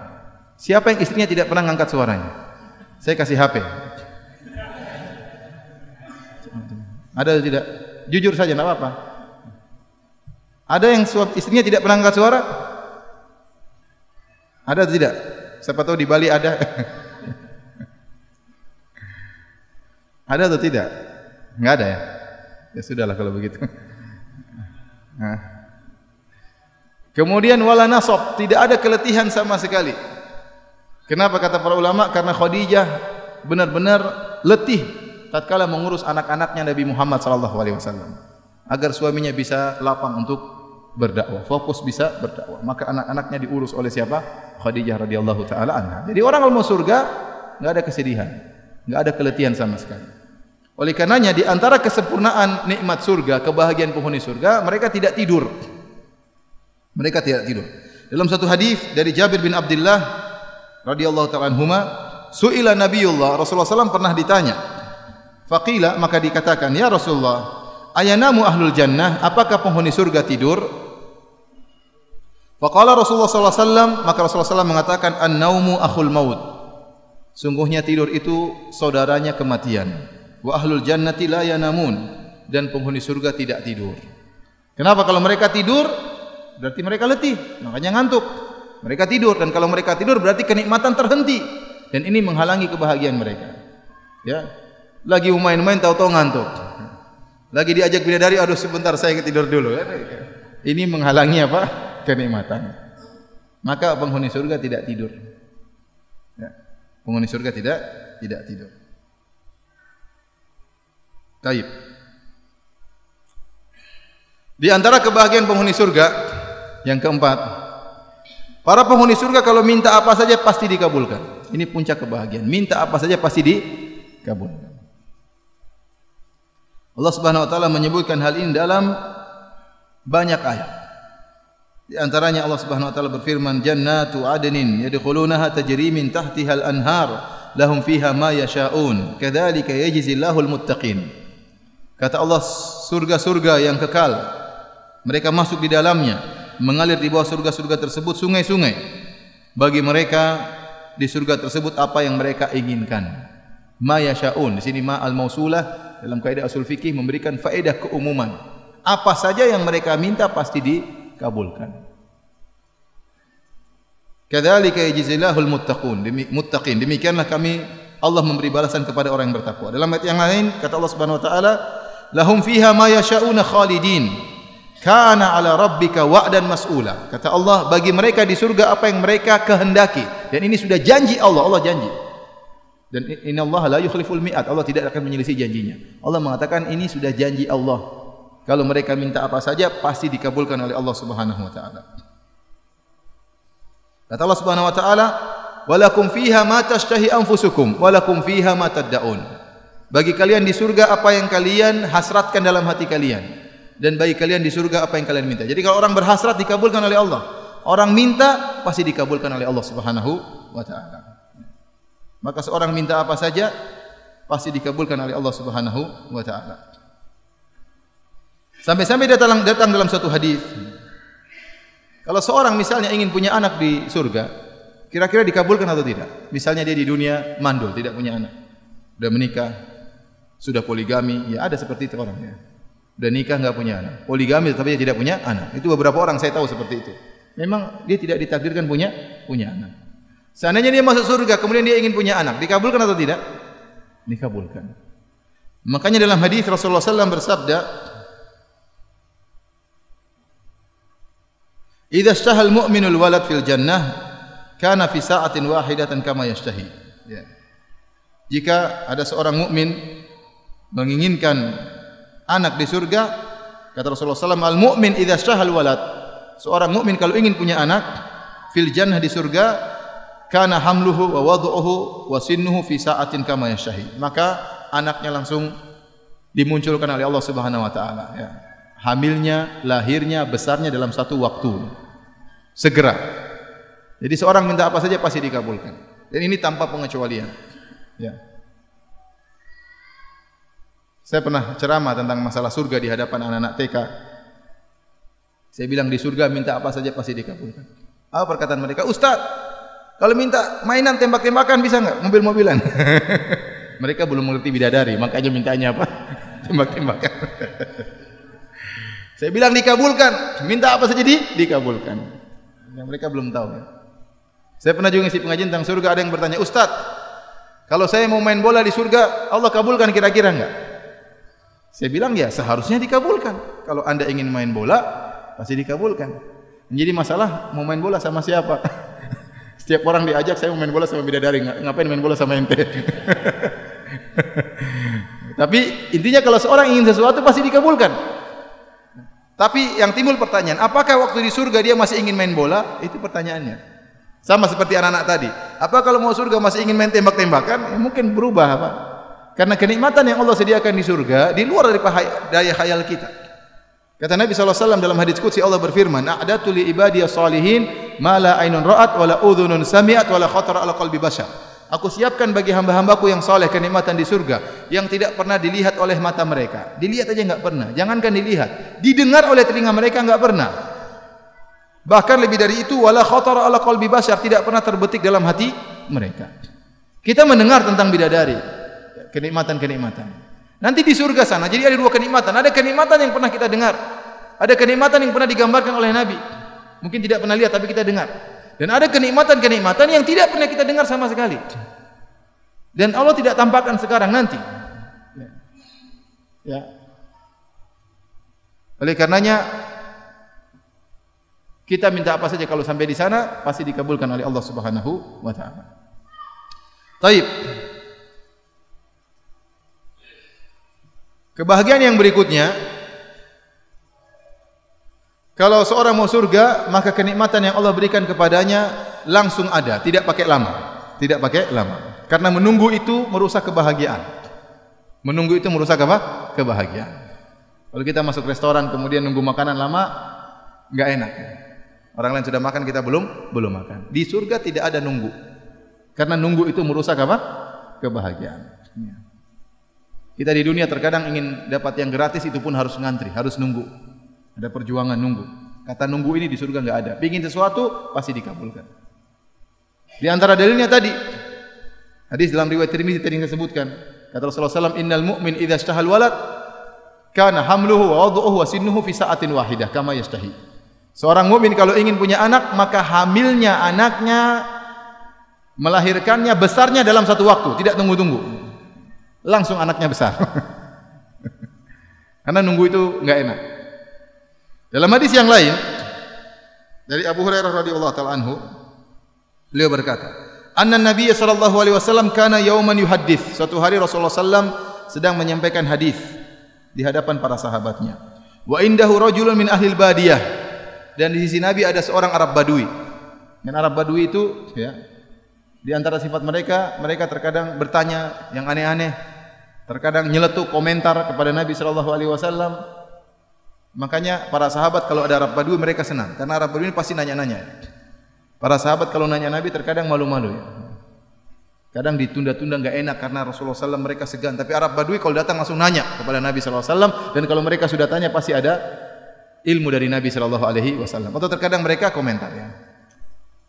Siapa yang istrinya tidak pernah mengangkat suaranya? Saya kasih HP. Ada atau tidak? Jujur saja, enggak apa-apa. Ada yang istrinya tidak pernah mengangkat suara? Ada atau tidak? Siapa tahu di Bali ada. Ada atau tidak? Enggak ada ya? Ya sudahlah kalau begitu. Nah. Kemudian wala nasab, tidak ada keletihan sama sekali. Kenapa kata para ulama? Karena Khadijah benar-benar letih tatkala mengurus anak-anaknya Nabi Muhammad sallallahu alaihi wasallam agar suaminya bisa lapang untuk berdakwah, fokus bisa berdakwah. Maka anak-anaknya diurus oleh siapa? Khadijah radhiyallahu taala anha. Jadi orang kalau mau surga enggak ada kesedihan, enggak ada keletihan sama sekali. Oleh karenanya di antara kesempurnaan nikmat surga, kebahagiaan penghuni surga, mereka tidak tidur. Mereka tidak tidur. Dalam satu hadis dari Jabir bin Abdullah radhiyallahu ta'ala anhuma, su'ila Nabiullah, Rasulullah SAW pernah ditanya. Faqila, maka dikatakan, ya Rasulullah, ayanamu ahlul jannah, apakah penghuni surga tidur? Faqala Rasulullah SAW, maka Rasulullah SAW mengatakan, an-naumu akhul maut. Sungguhnya tidur itu saudaranya kematian. Wa ahlul jannati la yanamun, dan penghuni surga tidak tidur. Kenapa? Kalau mereka tidur berarti mereka letih, makanya ngantuk. Mereka tidur, dan kalau mereka tidur berarti kenikmatan terhenti, dan ini menghalangi kebahagiaan mereka. Ya, lagi main-main tahu-tahu ngantuk. Lagi diajak bidadari, aduh sebentar saya tidur dulu. Ini menghalangi apa? Kenikmatan. Maka penghuni surga tidak tidur. Ya. Penghuni surga tidak tidur. Taib. Di antara kebahagiaan penghuni surga yang keempat, para penghuni surga kalau minta apa saja pasti dikabulkan. Ini puncak kebahagiaan. Minta apa saja pasti dikabulkan. Allah Subhanahu wa taala menyebutkan hal ini dalam banyak ayat. Di antaranya Allah Subhanahu wa taala berfirman, "Jannatu 'adnin yadkhulunaha tajri min tahtiha al-anhar, lahum fiha ma yasha'un, kadzalika yajzillahu al-muttaqin." Kata Allah, surga-surga yang kekal, mereka masuk di dalamnya, mengalir di bawah surga-surga tersebut sungai-sungai. Bagi mereka di surga tersebut apa yang mereka inginkan. Ma yasha'un, di sini ma al-mausulah dalam kaidah usul fikih memberikan faedah keumuman. Apa saja yang mereka minta pasti dikabulkan. Kadzalika yajzilahul muttaqin. Demikianlah kami Allah memberi balasan kepada orang yang bertakwa. Dalam ayat yang lain kata Allah Subhanahu wa taala, lahum fiha ma yasha'una khalidin. Kana 'ala rabbika wa'dan mas'ula. Kata Allah, bagi mereka di surga apa yang mereka kehendaki, dan ini sudah janji Allah, Allah janji. Dan innallaha la yukhliful mi'ad, Allah tidak akan menyelisih janjinya. Allah mengatakan ini sudah janji Allah. Kalau mereka minta apa saja pasti dikabulkan oleh Allah Subhanahu wa taala. Kata Allah Subhanahu wa taala, walakum fiha ma tashtahi anfusukum walakum fiha ma tad'un. Bagi kalian di surga apa yang kalian hasratkan dalam hati kalian, dan bagi kalian di surga apa yang kalian minta. Jadi kalau orang berhasrat dikabulkan oleh Allah, orang minta pasti dikabulkan oleh Allah Subhanahu wa taala. Maka seorang minta apa saja pasti dikabulkan oleh Allah Subhanahu wa taala. Sampai-sampai datang dalam suatu hadis, kalau seorang misalnya ingin punya anak di surga, kira-kira dikabulkan atau tidak? Misalnya dia di dunia mandul, tidak punya anak, sudah menikah, sudah poligami, ya ada seperti itu orangnya. Sudah nikah enggak punya anak, poligami tetapi dia tidak punya anak. Itu beberapa orang saya tahu seperti itu. Memang dia tidak ditakdirkan punya anak. Seandainya dia masuk surga kemudian dia ingin punya anak, dikabulkan atau tidak? Dikabulkan. Makanya dalam hadis Rasulullah SAW bersabda, "Idza ishtahal mu'minul walad fil jannah, kana fi sa'atin wahidatan kama yashtahi." Ya. Jika ada seorang mukmin menginginkan anak di surga. Kata Rasulullah SAW, al-mu'min idza syahal walad. Seorang mukmin kalau ingin punya anak, fil jannah di surga, kana hamluhu wa wad'uhu wa sinnuhu fi sa'atin kama yashahi. Maka anaknya langsung dimunculkan oleh Allah Subhanahu wa taala, ya. Hamilnya, lahirnya, besarnya dalam satu waktu. Segera. Jadi seorang minta apa saja pasti dikabulkan. Dan ini tanpa pengecualian. Ya. Saya pernah ceramah tentang masalah surga di hadapan anak-anak TK. Saya bilang di surga minta apa saja pasti dikabulkan. Apa perkataan mereka? Ustaz, kalau minta mainan tembak-tembakan bisa enggak? Mobil-mobilan. Mereka belum mengerti bidadari, makanya mintanya apa? Tembak-tembakan. Saya bilang dikabulkan. Minta apa saja dikabulkan. Yang mereka belum tahu. Ya. Saya pernah juga ngisi pengajian tentang surga, ada yang bertanya, Ustaz, kalau saya mau main bola di surga, Allah kabulkan kira-kira enggak? Saya bilang ya seharusnya dikabulkan. Kalau Anda ingin main bola, pasti dikabulkan. Jadi masalah mau main bola sama siapa? Setiap orang diajak, saya mau main bola sama bidadari, ngapain main bola sama ente? Tapi intinya kalau seorang ingin sesuatu pasti dikabulkan. Tapi yang timbul pertanyaan, apakah waktu di surga dia masih ingin main bola? Itu pertanyaannya. Sama seperti anak-anak tadi. Apa kalau mau surga masih ingin main tembak-tembakan? Ya mungkin berubah apa? Karena kenikmatan yang Allah sediakan di surga di luar dari daya khayal kita. Kata Nabi SAW dalam hadits qudsi, Allah berfirman, "A'datu li ibadiyas shalihin ma la ainun ra'at wa la udhunun sami'at wa la khatara ala qalbi bashar." Aku siapkan bagi hamba-hambaku yang saleh kenikmatan di surga yang tidak pernah dilihat oleh mata mereka. Dilihat aja enggak pernah. Jangankan dilihat, didengar oleh telinga mereka enggak pernah. Bahkan lebih dari itu, wala khatara ala qalbi bashar, tidak pernah terbetik dalam hati mereka. Kita mendengar tentang bidadari, kenikmatan-kenikmatan. Nanti di surga sana, jadi ada dua kenikmatan. Ada kenikmatan yang pernah kita dengar, ada kenikmatan yang pernah digambarkan oleh Nabi. Mungkin tidak pernah lihat, tapi kita dengar. Dan ada kenikmatan-kenikmatan yang tidak pernah kita dengar sama sekali. Dan Allah tidak tampakkan sekarang, nanti. Ya. Oleh karenanya, kita minta apa saja kalau sampai di sana pasti dikabulkan oleh Allah Subhanahu wa taala. Taib. Kebahagiaan yang berikutnya, kalau seorang mau surga, maka kenikmatan yang Allah berikan kepadanya langsung ada, tidak pakai lama. Tidak pakai lama. Karena menunggu itu merusak kebahagiaan. Menunggu itu merusak apa? Kebahagiaan. Kalau kita masuk restoran kemudian nunggu makanan lama, enggak enak. Orang lain sudah makan, kita belum makan. Di surga tidak ada nunggu. Karena nunggu itu merusak apa? Kebahagiaan. Kita di dunia terkadang ingin dapat yang gratis, itu pun harus ngantri, harus nunggu. Ada perjuangan nunggu. Kata nunggu ini di surga enggak ada. Pingin sesuatu pasti dikabulkan. Di antara dalilnya tadi, hadis dalam riwayat Tirmizi tadi yang saya sebutkan, kata Rasulullah SAW, innal mu'min idza ishtahal walad kana hamluhu wa wad'uhu wa sinnuhu fi sa'atin wahidah kama yastahi. Seorang mukmin kalau ingin punya anak, maka hamilnya anaknya, melahirkannya, besarnya dalam satu waktu, tidak tunggu-tunggu. Langsung anaknya besar. Karena nunggu itu enggak enak. Dalam hadis yang lain dari Abu Hurairah radhiyallahu taala anhu, beliau berkata, "Anna Nabiy sallallahu alaihi wasallam kana yauman yuhaddits." Suatu hari Rasulullah sallam sedang menyampaikan hadis di hadapan para sahabatnya. Wa indahu rajulun min ahli badiyah. Dan di sisi Nabi ada seorang Arab Badui. Dan Arab Badui itu, ya, di antara sifat mereka, mereka terkadang bertanya yang aneh-aneh. Terkadang nyeletuk komentar kepada Nabi sallallahu alaihi wasallam. Makanya para sahabat kalau ada Arab Badui mereka senang, karena Arab Badui ini pasti nanya-nanya. Para sahabat kalau nanya Nabi terkadang malu-malu, ya. Kadang ditunda-tunda enggak enak karena Rasulullah SAW mereka segan. Tapi Arab Badui kalau datang langsung nanya kepada Nabi sallallahu alaihi wasallam, dan kalau mereka sudah tanya pasti ada ilmu dari Nabi sallallahu alaihi wasallam. Atau terkadang mereka komentar, ya.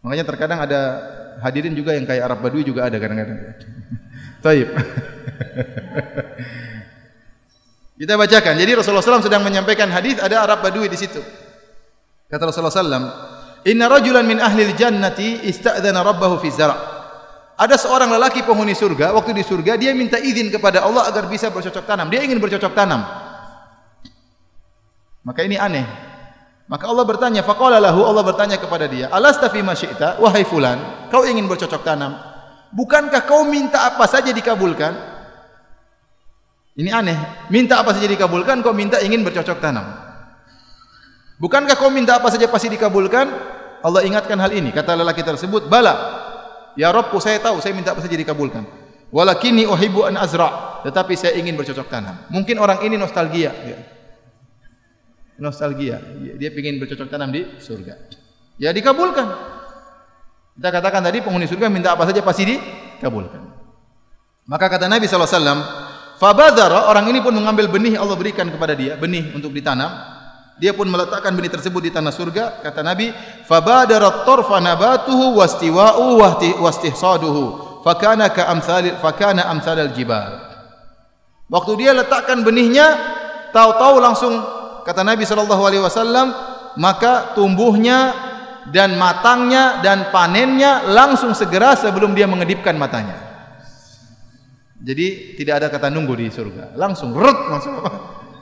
Makanya terkadang ada hadirin juga yang kayak Arab Badui juga ada kadang-kadang. Taib. Kita bacakan. Jadi Rasulullah SAW sedang menyampaikan hadis, ada Arab Badui di situ. Kata Rasulullah SAW, "Inna rajulan min ahli jannati ista'dzana rabbahu fi zara'." Ada seorang lelaki penghuni surga, waktu di surga dia minta izin kepada Allah agar bisa bercocok tanam. Dia ingin bercocok tanam. Maka ini aneh. Maka Allah bertanya, faqala lahu, Allah bertanya kepada dia, "Alasta fi ma syi'ta?" Wahai fulan, kau ingin bercocok tanam? Bukankah kau minta apa saja dikabulkan? Ini aneh. Minta apa saja dikabulkan, kau minta ingin bercocok tanam. Bukankah kau minta apa saja pasti dikabulkan? Allah ingatkan hal ini. Kata lelaki tersebut, bala. Ya Rabbku, saya tahu, saya minta apa saja dikabulkan. Walakinni uhibbu an azra'. Tetapi saya ingin bercocok tanam. Mungkin orang ini nostalgia. Nostalgia. Dia ingin bercocok tanam di surga. Ya dikabulkan. Kita katakan tadi penghuni surga minta apa saja pasti dikabulkan. Maka kata Nabi SAW, fabadara, orang ini pun mengambil benih Allah berikan kepada dia, benih untuk ditanam. Dia pun meletakkan benih tersebut di tanah surga. Kata Nabi, fabadara tarfa nabatuhu wastiwa'u wastihsaduhu fakana amsalal jibal. Waktu dia letakkan benihnya, tahu-tahu langsung kata Nabi SAW, maka tumbuhnya dan matangnya dan panennya langsung segera sebelum dia mengedipkan matanya. Jadi tidak ada kata nunggu di surga, langsung langsung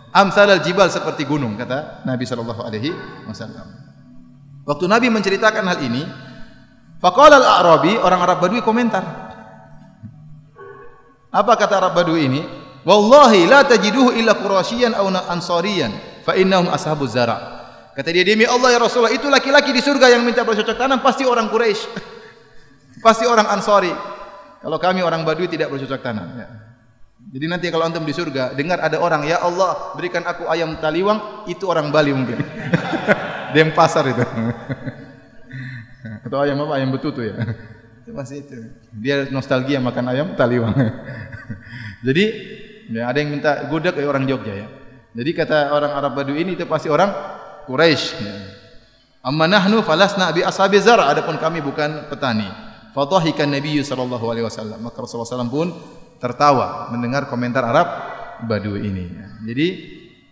amsalal jibal, seperti gunung, kata Nabi SAW. Waktu Nabi menceritakan hal ini, faqala al-a'rabi, orang Arab Badui komentar. Apa kata Arab Badui ini? Wallahi la tajiduhu illa qurasyian aw ansariyan fa innahum ashabuz zara'. Kata dia, demi Allah ya Rasulullah, itu laki-laki di surga yang minta bercocok tanam pasti orang Quraisy. Pasti orang Ansari. Kalau kami orang Badui tidak bercocok tanam, ya. Jadi nanti kalau antum di surga dengar ada orang, ya Allah berikan aku ayam taliwang, itu orang Bali mungkin. Denpasar itu. Atau ayam apa? Ayam betutu ya. Itu pasti itu. Dia nostalgia makan ayam taliwang. Jadi ya, ada yang minta gudeg, orang Jogja ya. Jadi kata orang Arab Badui ini itu pasti orang Quraisy. Amma nahnu falasna bi ashabi zar', adapun kami bukan petani. Fadhahikan Nabi sallallahu alaihi wasallam. Maka Rasulullah SAW pun tertawa mendengar komentar Arab Badui ini. Jadi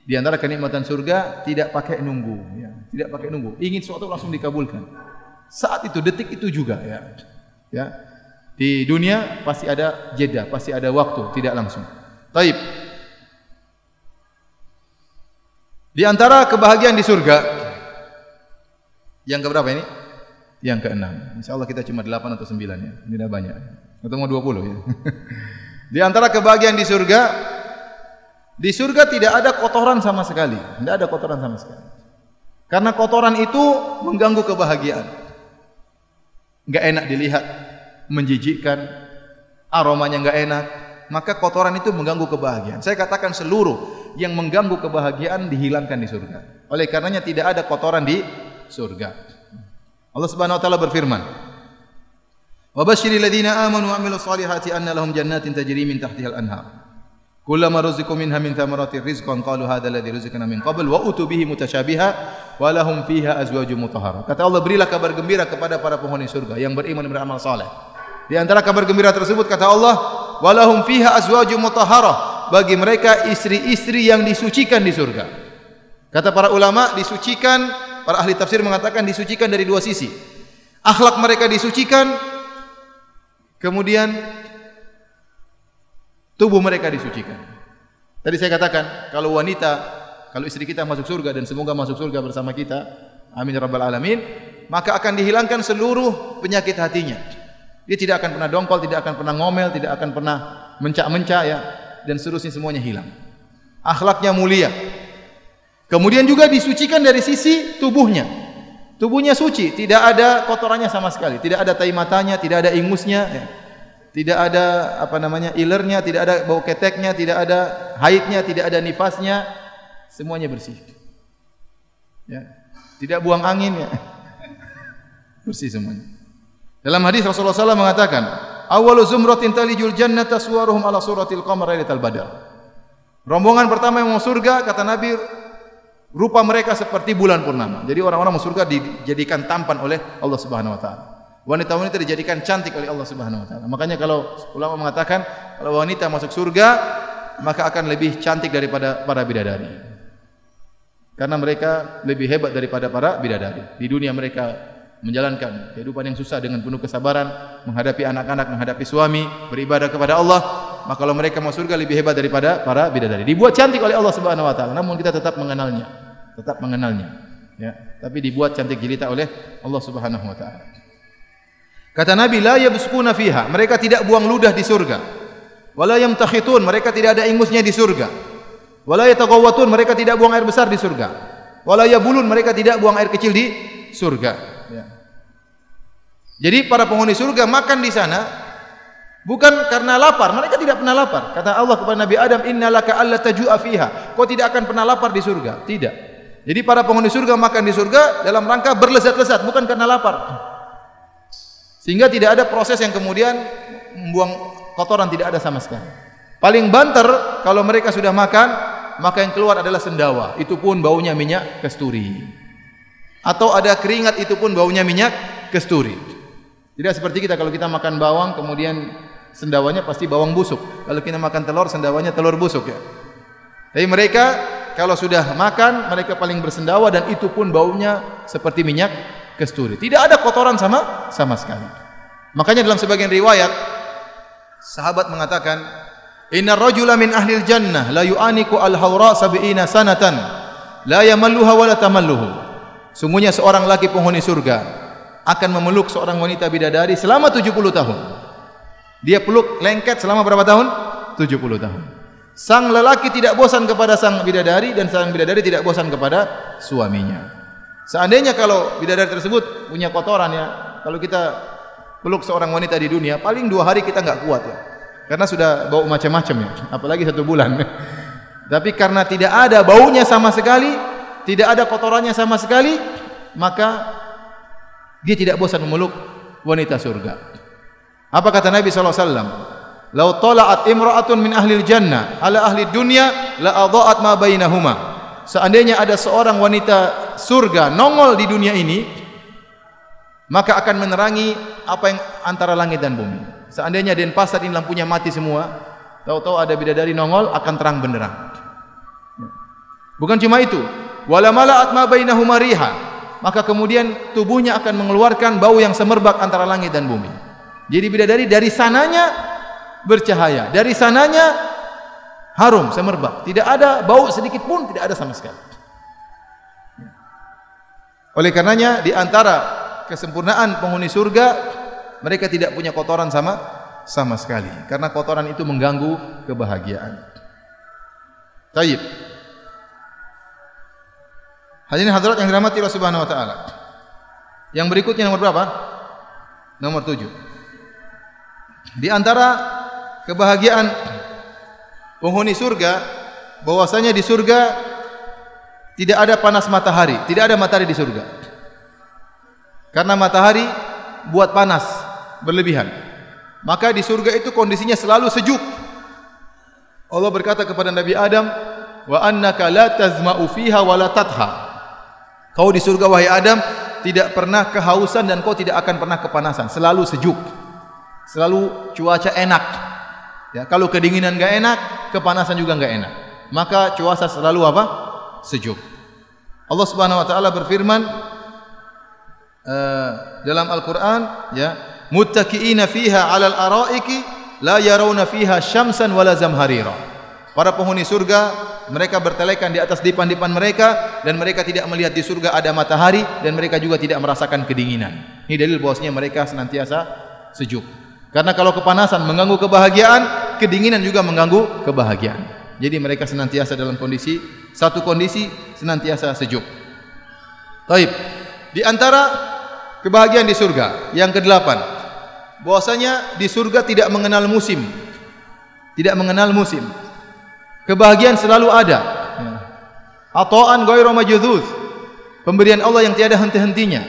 di antara kenikmatan surga tidak pakai nunggu, ya. Tidak pakai nunggu. Ingin sesuatu langsung dikabulkan. Saat itu, detik itu juga, ya. Ya. Di dunia pasti ada jeda, pasti ada waktu, tidak langsung. Taib. Di antara kebahagiaan di surga yang keberapa ini? Yang keenam. Insyaallah kita cuma 8 atau 9 ya. Ini dah banyak. Atau mau 20 ya. Di antara kebahagiaan di surga tidak ada kotoran sama sekali. Tidak ada kotoran sama sekali. Karena kotoran itu mengganggu kebahagiaan. Enggak enak dilihat, menjijikkan, aromanya enggak enak. Maka kotoran itu mengganggu kebahagiaan. Saya katakan seluruh yang mengganggu kebahagiaan dihilangkan di surga. Oleh karenanya tidak ada kotoran di surga. Allah Subhanahu wa taala berfirman, "Wa basyiril ladzina amanu wa 'amilus solihati anna lahum jannatin tajri min tahtihal anhar. Kullama ruziqu minha min thamaratir rizqan qalu hadzal ladzi ruziqna min qabl wa utu bihi mutasyabiha wa lahum fiha azwajun mutahharah." Kata Allah, berilah kabar gembira kepada para penghuni surga yang beriman dan beramal saleh. Di antara kabar gembira tersebut kata Allah, wa lahum fiha azwajun mutahharah, bagi mereka istri-istri yang disucikan di surga. Kata para ulama, disucikan, para ahli tafsir mengatakan disucikan dari dua sisi. Akhlak mereka disucikan, kemudian tubuh mereka disucikan. Tadi saya katakan, kalau istri kita masuk surga, dan semoga masuk surga bersama kita, amin ya rabbal alamin, maka akan dihilangkan seluruh penyakit hatinya. Dia tidak akan pernah dongkol, tidak akan pernah ngomel, tidak akan pernah mencak-mencak, ya, dan seterusnya, semuanya hilang. Akhlaknya mulia. Kemudian juga disucikan dari sisi tubuhnya. Tubuhnya suci, tidak ada kotorannya sama sekali, tidak ada tai matanya, tidak ada ingusnya, ya. Tidak ada ilernya, tidak ada bau keteknya, tidak ada haidnya, tidak ada nifasnya, semuanya bersih. Ya. Tidak buang angin, ya. Bersih semuanya. Dalam hadis Rasulullah SAW mengatakan, "Awwalu zumratin talijul jannata suwaruhum ala suratil qamar lailatal badr." Rombongan pertama yang mau surga, kata Nabi, rupa mereka seperti bulan purnama. Jadi orang-orang mau surga dijadikan tampan oleh Allah Subhanahu wa taala. Wanita-wanita dijadikan cantik oleh Allah Subhanahu wa taala. Makanya kalau ulama mengatakan kalau wanita masuk surga, maka akan lebih cantik daripada para bidadari. Karena mereka lebih hebat daripada para bidadari. Di dunia mereka menjalankan kehidupan yang susah dengan penuh kesabaran, menghadapi anak-anak, menghadapi suami, beribadah kepada Allah. Maka kalau mereka masuk surga lebih hebat daripada para bidadari. Dibuat cantik oleh Allah Subhanahu wa taala, namun kita tetap mengenalnya. Ya, tapi dibuat cantik jelita oleh Allah Subhanahu wa taala. Kata Nabi, la yabsukuna fiha, mereka tidak buang ludah di surga. Wala yamtakhitun, mereka tidak ada ingusnya di surga. Wala yataghawwatun, mereka tidak buang air besar di surga. Wala yabulun, mereka tidak buang air kecil di surga. Ya. Jadi para penghuni surga makan di sana bukan karena lapar, mereka tidak pernah lapar. Kata Allah kepada Nabi Adam, innalaka alla tajua fiha. Kau tidak akan pernah lapar di surga. Tidak. Jadi para penghuni surga makan di surga dalam rangka berlezat-lezat, bukan karena lapar. Sehingga tidak ada proses yang kemudian membuang kotoran, tidak ada sama sekali. Paling banter kalau mereka sudah makan, maka yang keluar adalah sendawa. Itu pun baunya minyak kasturi. Atau ada keringat, itu pun baunya minyak kasturi. Tidak seperti kita, kalau kita makan bawang kemudian sendawanya pasti bawang busuk. Kalau kita makan telur, sendawanya telur busuk ya. Tapi mereka kalau sudah makan, mereka paling bersendawa dan itu pun baunya seperti minyak kasturi. Tidak ada kotoran sama sekali. Makanya dalam sebagian riwayat sahabat mengatakan, innar rajula min ahlil jannah la yu'aniku al-hawra sab'ina sanatan la yamalluha wa la tamalluhu. Sungguhnya seorang laki penghuni surga akan memeluk seorang wanita bidadari selama 70 tahun. Dia peluk lengket selama berapa tahun? 70 tahun. Sang lelaki tidak bosan kepada sang bidadari dan sang bidadari tidak bosan kepada suaminya. Seandainya kalau bidadari tersebut punya kotoran ya, kalau kita peluk seorang wanita di dunia, paling 2 hari kita enggak kuat ya. Karena sudah bau macam-macam ya, apalagi 1 bulan. Tapi karena tidak ada baunya sama sekali, tidak ada kotorannya sama sekali, maka dia tidak bosan memeluk wanita surga. Apa kata Nabi SAW? Lau tala'at imra'atun min ahlil jannah ala ahli dunya la adha'at ma bainahuma. Seandainya ada seorang wanita surga nongol di dunia ini, maka akan menerangi apa yang antara langit dan bumi. Seandainya Denpasar ini lampunya mati semua, tahu-tahu ada bidadari nongol, akan terang benderang. Bukan cuma itu, wala mala'at ma bainahuma riha, maka kemudian tubuhnya akan mengeluarkan bau yang semerbak antara langit dan bumi. Jadi bidadari dari sananya bercahaya, dari sananya harum semerbak, tidak ada bau sedikit pun, tidak ada sama sekali. Oleh karenanya di antara kesempurnaan penghuni surga, mereka tidak punya kotoran sama sekali, karena kotoran itu mengganggu kebahagiaan. Baik. Hadirin hadirat yang dirahmati Allah Subhanahu wa taala. Yang berikutnya nomor berapa? Nomor 7. Di antara kebahagiaan penghuni surga, bahwasanya di surga tidak ada panas matahari, tidak ada matahari di surga. Karena matahari buat panas berlebihan. Maka di surga itu kondisinya selalu sejuk. Allah berkata kepada Nabi Adam, "Wa annaka la tazma'u fiha wa la tatha." Kau di surga wahai Adam tidak pernah kehausan dan kau tidak akan pernah kepanasan, selalu sejuk. Selalu cuaca enak. Ya, kalau kedinginan enggak enak, kepanasan juga enggak enak. Maka cuaca selalu apa? Sejuk. Allah Subhanahu wa taala berfirman dalam Al-Qur'an, ya, muttaqiina fiha 'alal araiki la yarawna fiha syamsan wala zamharira. Para penghuni surga mereka bertelekan di atas dipan-dipan mereka dan mereka tidak melihat di surga ada matahari dan mereka juga tidak merasakan kedinginan. Ini dalil bahwasanya mereka senantiasa sejuk. Karena kalau kepanasan mengganggu kebahagiaan, kedinginan juga mengganggu kebahagiaan. Jadi mereka senantiasa dalam satu kondisi senantiasa sejuk. Baik. Di antara kebahagiaan di surga yang ke-8, bahwasanya di surga tidak mengenal musim. Tidak mengenal musim. Kebahagiaan selalu ada. Ata'an ghairu majdzuz. Pemberian Allah yang tiada henti-hentinya.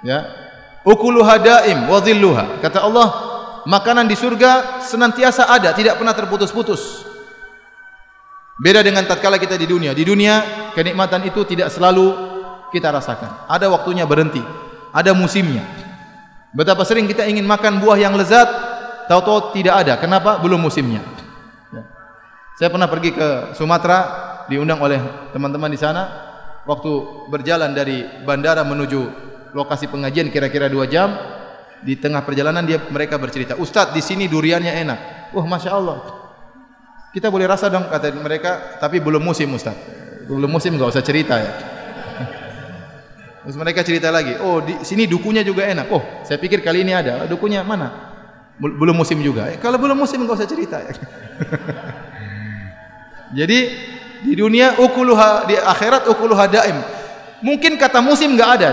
Ya. Ukuluha daim wa dhilluha. Kata Allah, makanan di surga senantiasa ada, tidak pernah terputus-putus. Beda dengan tatkala kita di dunia. Di dunia kenikmatan itu tidak selalu kita rasakan. Ada waktunya berhenti, ada musimnya. Betapa sering kita ingin makan buah yang lezat, tahu-tahu tidak ada. Kenapa? Belum musimnya. Ya. Saya pernah pergi ke Sumatera, diundang oleh teman-teman di sana. Waktu berjalan dari bandara menuju lokasi pengajian kira-kira 2 jam. Di tengah perjalanan mereka bercerita, Ustadz di sini duriannya enak. Wah, masya Allah. Kita boleh rasa dong, kata mereka, tapi belum musim Ustadz. Belum musim nggak usah cerita ya. Terus mereka cerita lagi, oh di sini dukunya juga enak. Oh, saya pikir kali ini ada. Dukunya mana? Belum musim juga. Kalau belum musim enggak usah cerita ya. Jadi di dunia ukuluha, di akhirat ukuluha daim. Mungkin kata musim enggak ada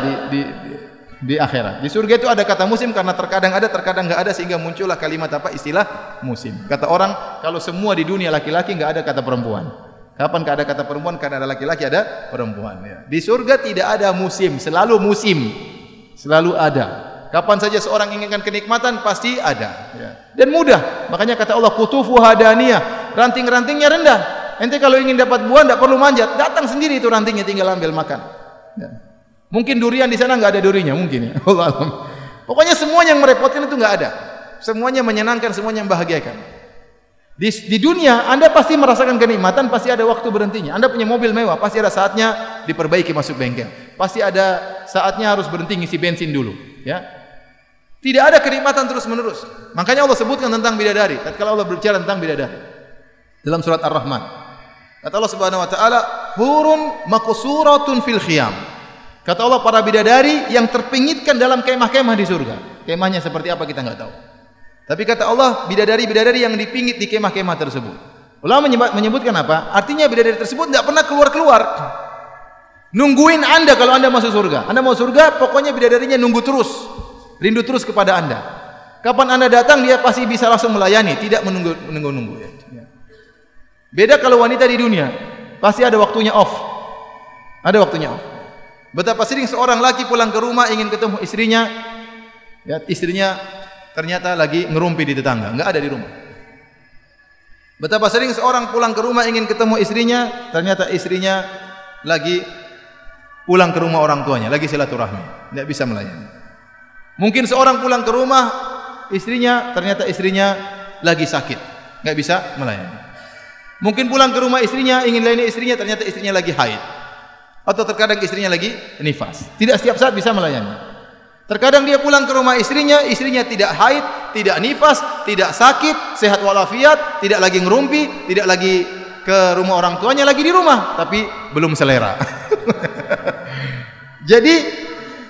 di akhirat. Di surga itu ada kata musim karena terkadang ada, terkadang enggak ada, sehingga muncullah kalimat apa? Istilah musim. Kata orang kalau semua di dunia laki-laki enggak ada kata perempuan. Kapan ada kata perempuan? Karena ada laki-laki, ada perempuan ya. Di surga tidak ada musim, selalu musim. Selalu ada. Kapan saja seorang inginkan kenikmatan pasti ada ya. Dan mudah. Makanya kata Allah qutufuha daniyah, ranting-rantingnya rendah. Ente kalau ingin dapat buah tidak perlu manjat, datang sendiri itu rantingnya, tinggal ambil makan ya. Mungkin durian di sana enggak ada durinya mungkin ya. Allah alam. Pokoknya semuanya yang merepotkan itu enggak ada. Semuanya menyenangkan, semuanya membahagiakan. Di dunia Anda pasti merasakan kenikmatan, pasti ada waktu berhentinya. Anda punya mobil mewah, pasti ada saatnya diperbaiki masuk bengkel. Pasti ada saatnya harus berhenti ngisi bensin dulu, ya. Tidak ada kenikmatan terus-menerus. Makanya Allah sebutkan tentang bidadari. Tatkala Allah berbicara tentang bidadari dalam surat Ar-Rahman. Kata Allah Subhanahu wa taala, "Hurun maqsuratun fil khiyam." Kata Allah, para bidadari yang terpingitkan dalam kemah-kemah di surga. Kemahnya seperti apa kita enggak tahu. Tapi kata Allah, bidadari-bidadari yang dipingit di kemah-kemah tersebut. Ulama menyebutkan apa? Artinya bidadari tersebut tidak pernah keluar-keluar. Nungguin Anda kalau Anda masuk surga. Anda mau surga, pokoknya bidadarinya nunggu terus. Rindu terus kepada Anda. Kapan Anda datang, dia pasti bisa langsung melayani, tidak menunggu-nunggu ya. Beda kalau wanita di dunia, pasti ada waktunya off. Ada waktunya off. Betapa sering seorang laki pulang ke rumah ingin ketemu istrinya, ya, istrinya ternyata lagi ngerumpi di tetangga, enggak ada di rumah. Betapa sering seorang pulang ke rumah ingin ketemu istrinya, ternyata istrinya lagi pulang ke rumah orang tuanya, lagi silaturahmi, tidak bisa melayani. Mungkin seorang pulang ke rumah istrinya, ternyata istrinya lagi sakit, enggak bisa melayani. Mungkin pulang ke rumah istrinya, ingin melayani istrinya, ternyata istrinya lagi haid. Atau terkadang istrinya lagi nifas. Tidak setiap saat bisa melayani. Terkadang dia pulang ke rumah istrinya tidak haid, tidak nifas, tidak sakit, sehat walafiat, tidak lagi ngerumpi, tidak lagi ke rumah orang tuanya, lagi di rumah, tapi belum selera. Jadi,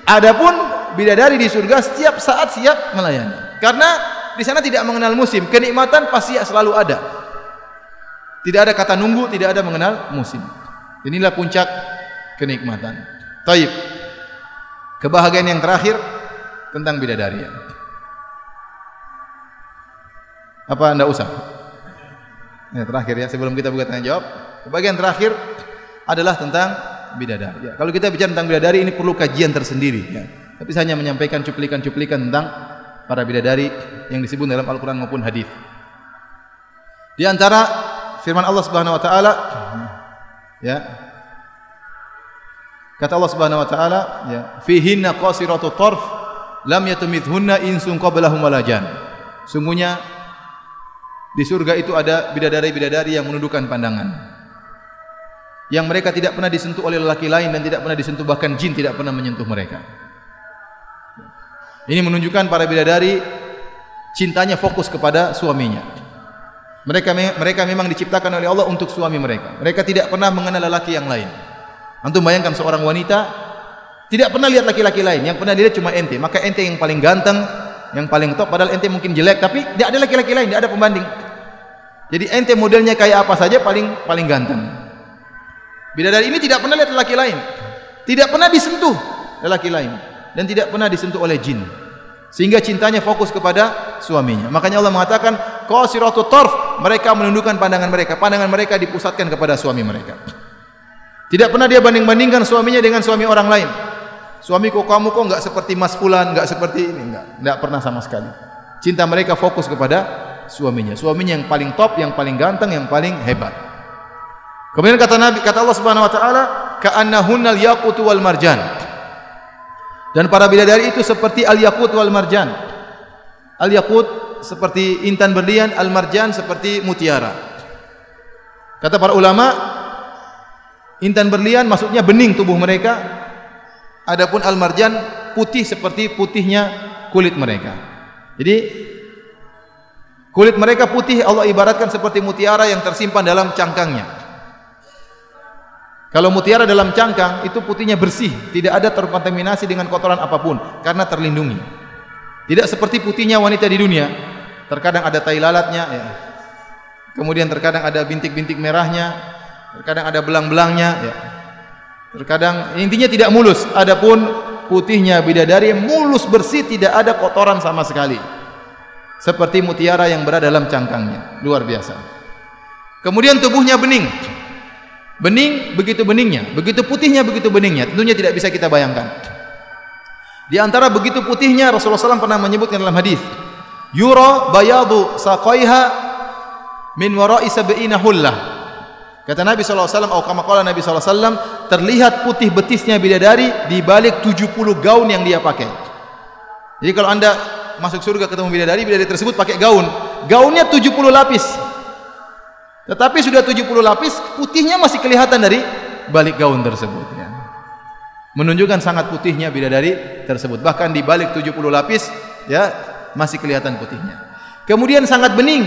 adapun bidadari di surga setiap saat siap melayani. Karena di sana tidak mengenal musim, kenikmatan pasti selalu ada. Tidak ada kata nunggu, tidak ada mengenal musim. Inilah puncak kenikmatan. Taib. Kebahagiaan yang terakhir tentang bidadari. Apa anda usah? Ya, terakhir ya, sebelum kita buka tanya jawab. Kebahagiaan terakhir adalah tentang bidadari. Ya, kalau kita bicara tentang bidadari, ini perlu kajian tersendiri. Ya. Tapi saya hanya menyampaikan cuplikan-cuplikan tentang para bidadari yang disebut dalam Al-Quran maupun hadis. Di antara firman Allah Subhanahu Wa Taala, ya. Kata Allah Subhanahu wa taala, ya, fihinna qasiratut tarf lam yatumithunna insun qablahum wala jan. Sungguhnya di surga itu ada bidadari-bidadari yang menundukkan pandangan. Yang mereka tidak pernah disentuh oleh lelaki lain dan tidak pernah disentuh, bahkan jin tidak pernah menyentuh mereka. Ini menunjukkan para bidadari cintanya fokus kepada suaminya. Mereka memang diciptakan oleh Allah untuk suami mereka. Mereka tidak pernah mengenal lelaki yang lain. Antum bayangkan seorang wanita tidak pernah lihat laki-laki lain, yang pernah dilihat cuma ente, maka ente yang paling ganteng, yang paling top, padahal ente mungkin jelek, tapi tidak ada laki-laki lain, tidak ada pembanding. Jadi ente modelnya kayak apa saja paling ganteng. Bidadari ini tidak pernah lihat laki lain, tidak pernah disentuh laki lain, dan tidak pernah disentuh oleh jin, sehingga cintanya fokus kepada suaminya. Makanya Allah mengatakan qasiratut tarf, mereka menundukkan pandangan mereka dipusatkan kepada suami mereka. Tidak pernah dia banding-bandingkan suaminya dengan suami orang lain. Suamiku, kamu kok enggak seperti Mas Fulan, enggak seperti ini, enggak pernah sama sekali. Cinta mereka fokus kepada suaminya. Suaminya yang paling top, yang paling ganteng, yang paling hebat. Kemudian kata Allah Subhanahu wa taala, ka'annahunnal yaqut wal marjan. Dan para bidadari itu seperti al-yaqut wal marjan. Al-yaqut seperti intan berlian, al-marjan seperti mutiara. Kata para ulama, intan berlian maksudnya bening tubuh mereka, adapun al-marjan putih seperti putihnya kulit mereka. Jadi kulit mereka putih, Allah ibaratkan seperti mutiara yang tersimpan dalam cangkangnya. Kalau mutiara dalam cangkang itu putihnya bersih, tidak ada terkontaminasi dengan kotoran apapun karena terlindungi. Tidak seperti putihnya wanita di dunia. terkadang ada tai lalatnya, ya. Kemudian terkadang ada bintik-bintik merahnya, terkadang ada belang-belangnya, ya. Terkadang intinya tidak mulus. Adapun putihnya bidadari mulus bersih, tidak ada kotoran sama sekali. Seperti mutiara yang berada dalam cangkangnya, luar biasa. Kemudian tubuhnya bening. Bening, begitu beningnya, begitu putihnya, begitu beningnya. Tentunya tidak bisa kita bayangkan. Di antara begitu putihnya, Rasulullah SAW pernah menyebutkan dalam hadis, yura bayadu saqaiha min wara'i sab'ina hullah. Kata Nabi SAW, atau kama qala Nabi SAW, terlihat putih betisnya bidadari di balik 70 gaun yang dia pakai. Jadi kalau anda masuk surga ketemu bidadari, bidadari tersebut pakai gaun. Gaunnya 70 lapis. Tetapi sudah 70 lapis, putihnya masih kelihatan dari balik gaun tersebut, ya. Menunjukkan sangat putihnya bidadari tersebut. Bahkan di balik 70 lapis, ya, masih kelihatan putihnya. Kemudian sangat bening.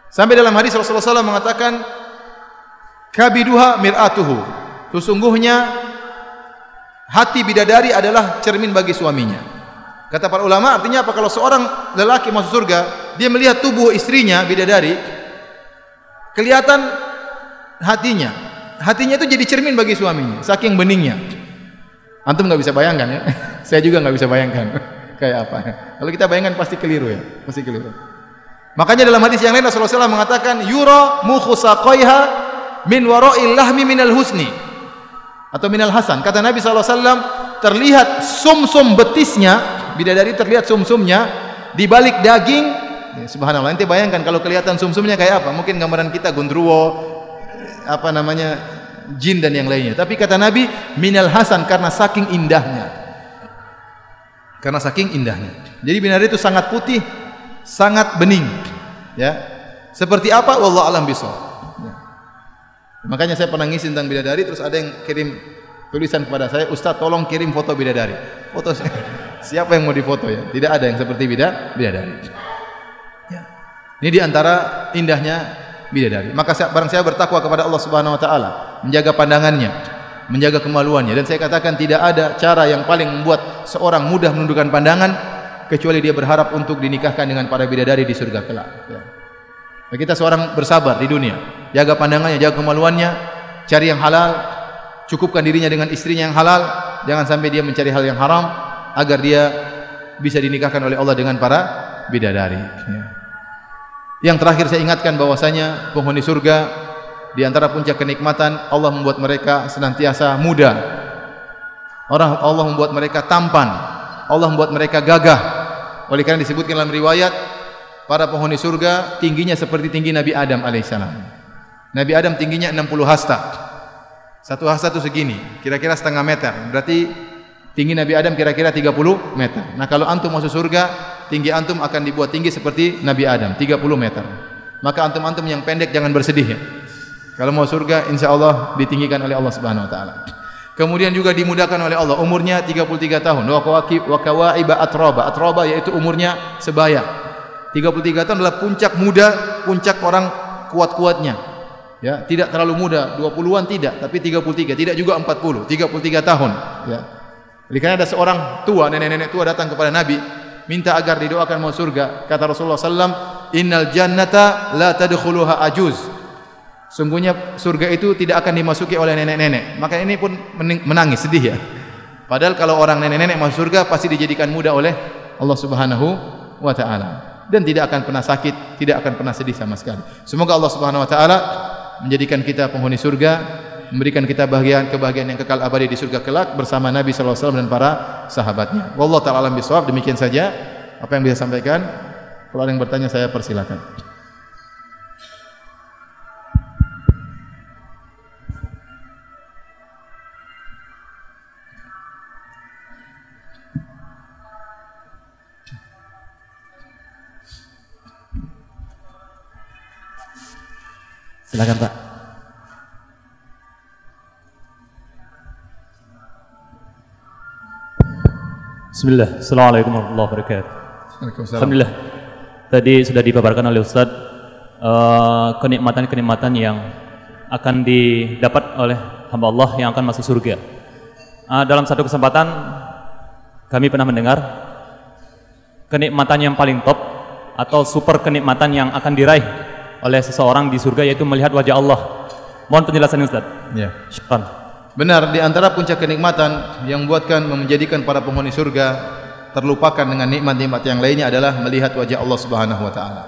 Sampai dalam hadis Rasulullah SAW mengatakan, kabiduha mir'atuhu. Sesungguhnya hati bidadari adalah cermin bagi suaminya. Kata para ulama, artinya apa? Kalau seorang lelaki masuk surga, dia melihat tubuh istrinya bidadari, kelihatan hatinya. Hatinya itu jadi cermin bagi suaminya, saking beningnya. Antum nggak bisa bayangkan, ya. Saya juga nggak bisa bayangkan kayak apa. Kalau kita bayangkan pasti keliru, ya, pasti keliru. Makanya dalam hadis yang lain Rasulullah SAW mengatakan, yura mukhu saqaiha min wara'il lahmi minal husni, atau minal hasan. Kata Nabi SAW, terlihat sumsum betisnya bidadari, terlihat sumsumnya di balik daging. Ya, subhanallah, ente bayangkan kalau kelihatan sumsumnya kayak apa? Mungkin gambaran kita gondruwo, apa namanya, jin dan yang lainnya. Tapi kata Nabi, minal hasan, karena saking indahnya. Karena saking indahnya. Jadi bidadari itu sangat putih, sangat bening. Ya. Seperti apa? Wallahu a'lam bishawab. Ya. Makanya saya pernah ngisi tentang bidadari, terus ada yang kirim tulisan kepada saya, Ustaz tolong kirim foto bidadari. Foto siapa yang mau difoto, ya? Tidak ada yang seperti bidadari. Ini diantara indahnya bidadari. Maka barang saya bertakwa kepada Allah Subhanahu Wa Taala, menjaga pandangannya, menjaga kemaluannya. Dan saya katakan tidak ada cara yang paling membuat seorang mudah menundukkan pandangan kecuali dia berharap untuk dinikahkan dengan para bidadari di surga kelak. Ya. Kita seorang bersabar di dunia, jaga pandangannya, jaga kemaluannya, cari yang halal, cukupkan dirinya dengan istrinya yang halal, jangan sampai dia mencari hal yang haram agar dia bisa dinikahkan oleh Allah dengan para bidadari. Ya. Yang terakhir saya ingatkan bahwasanya penghuni surga di antara puncak kenikmatan, Allah membuat mereka senantiasa muda. Allah membuat mereka tampan. Allah membuat mereka gagah. Oleh karena disebutkan dalam riwayat, para penghuni surga tingginya seperti tinggi Nabi Adam alaihissalam. Nabi Adam tingginya 60 hasta. Satu hasta itu segini, kira-kira setengah meter. Berarti tinggi Nabi Adam kira-kira 30 meter. Nah, kalau antum masuk surga, tinggi antum akan dibuat tinggi seperti Nabi Adam, 30 meter. Maka antum-antum yang pendek jangan bersedih, ya. Kalau mau surga, insya Allah ditinggikan oleh Allah Subhanahu Wa Taala. Kemudian juga dimudahkan oleh Allah, umurnya 33 tahun. Wa kawaiba atroba. Atroba yaitu umurnya sebaya. 33 tahun adalah puncak muda, puncak orang kuat-kuatnya. Ya, tidak terlalu muda, 20-an tidak, tapi 33, tidak juga 40, 33 tahun, ya. Karena ada seorang tua, nenek-nenek tua datang kepada Nabi, minta agar didoakan mau surga. Kata Rasulullah SAW, innal jannata la tadkhuluha ajuz. Sungguhnya surga itu tidak akan dimasuki oleh nenek-nenek. Maka ini pun menangis, sedih, ya. Padahal kalau orang nenek-nenek masuk surga pasti dijadikan muda oleh Allah Subhanahu Wa Taala, dan tidak akan pernah sakit, tidak akan pernah sedih sama sekali. Semoga Allah Subhanahu Wa Taala menjadikan kita penghuni surga, memberikan kita kebahagiaan yang kekal abadi di surga kelak bersama Nabi sallallahu alaihi wasallam dan para sahabatnya. Wallahu ta'ala alam bisawab. Demikian saja apa yang bisa sampaikan. Kalau ada yang bertanya saya persilakan. Silakan, Pak. Bismillah. Assalamualaikum warahmatullahi wabarakatuh. Alhamdulillah. Tadi sudah dipaparkan oleh Ustadz kenikmatan-kenikmatan yang akan didapat oleh hamba Allah yang akan masuk surga. Dalam satu kesempatan kami pernah mendengar kenikmatan yang paling top atau super kenikmatan yang akan diraih oleh seseorang di surga, yaitu melihat wajah Allah. Mohon penjelasannya Ustaz. Ya. Syukran. Benar, di antara puncak kenikmatan yang menjadikan para penghuni surga terlupakan dengan nikmat-nikmat yang lainnya adalah melihat wajah Allah Subhanahu wa taala.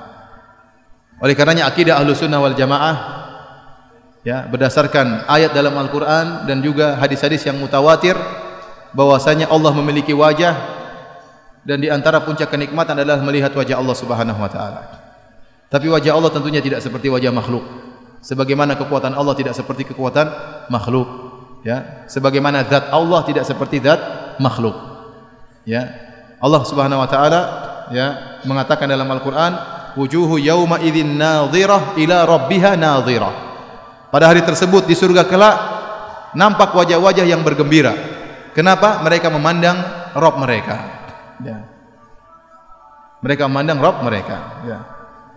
Oleh karenanya akidah Ahlussunnah wal Jamaah ya, berdasarkan ayat dalam Al-Qur'an dan juga hadis-hadis yang mutawatir bahwasanya Allah memiliki wajah, dan di antara puncak kenikmatan adalah melihat wajah Allah Subhanahu wa taala. Tapi wajah Allah tentunya tidak seperti wajah makhluk. Sebagaimana kekuatan Allah tidak seperti kekuatan makhluk, ya. Sebagaimana zat Allah tidak seperti zat makhluk. Ya. Allah Subhanahu wa taala ya mengatakan dalam Al-Qur'an, wujuhu yauma idzin nadhirah ila rabbiha nadhirah. Pada hari tersebut di surga kelak nampak wajah-wajah yang bergembira. Kenapa? Mereka memandang Rabb mereka. Ya. Mereka memandang Rabb mereka. Ya.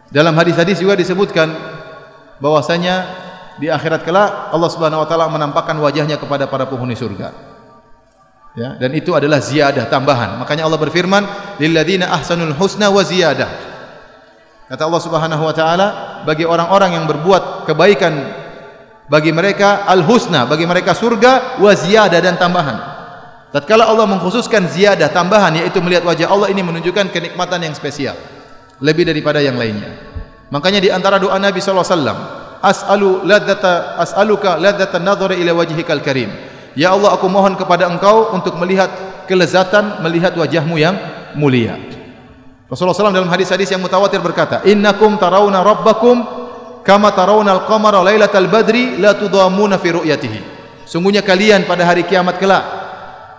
Dalam hadis-hadis juga disebutkan bahwasanya di akhirat kelak Allah Subhanahu wa taala menampakkan wajahnya kepada para penghuni surga. Ya, dan itu adalah ziyadah, tambahan. Makanya Allah berfirman, lilladzina ahsanul husna wa ziyadah. Kata Allah Subhanahu wa taala, bagi orang-orang yang berbuat kebaikan bagi mereka al-husna, bagi mereka surga, wa ziyadah, dan tambahan. Tatkala Allah mengkhususkan ziyadah, tambahan, yaitu melihat wajah Allah, ini menunjukkan kenikmatan yang spesial, lebih daripada yang lainnya. Makanya di antara doa Nabi sallallahu alaihi wasallam, as'aluka ladzatan nadhari ila wajhikal karim. Ya Allah, aku mohon kepada Engkau untuk melihat kelezatan melihat wajahmu yang mulia. Rasulullah SAW dalam hadis-hadis yang mutawatir berkata, innakum tarawna rabbakum kama tarawna al-qamara lailatal badri la tudamuna fi ru'yatihi. Sungguhnya kalian pada hari kiamat kelak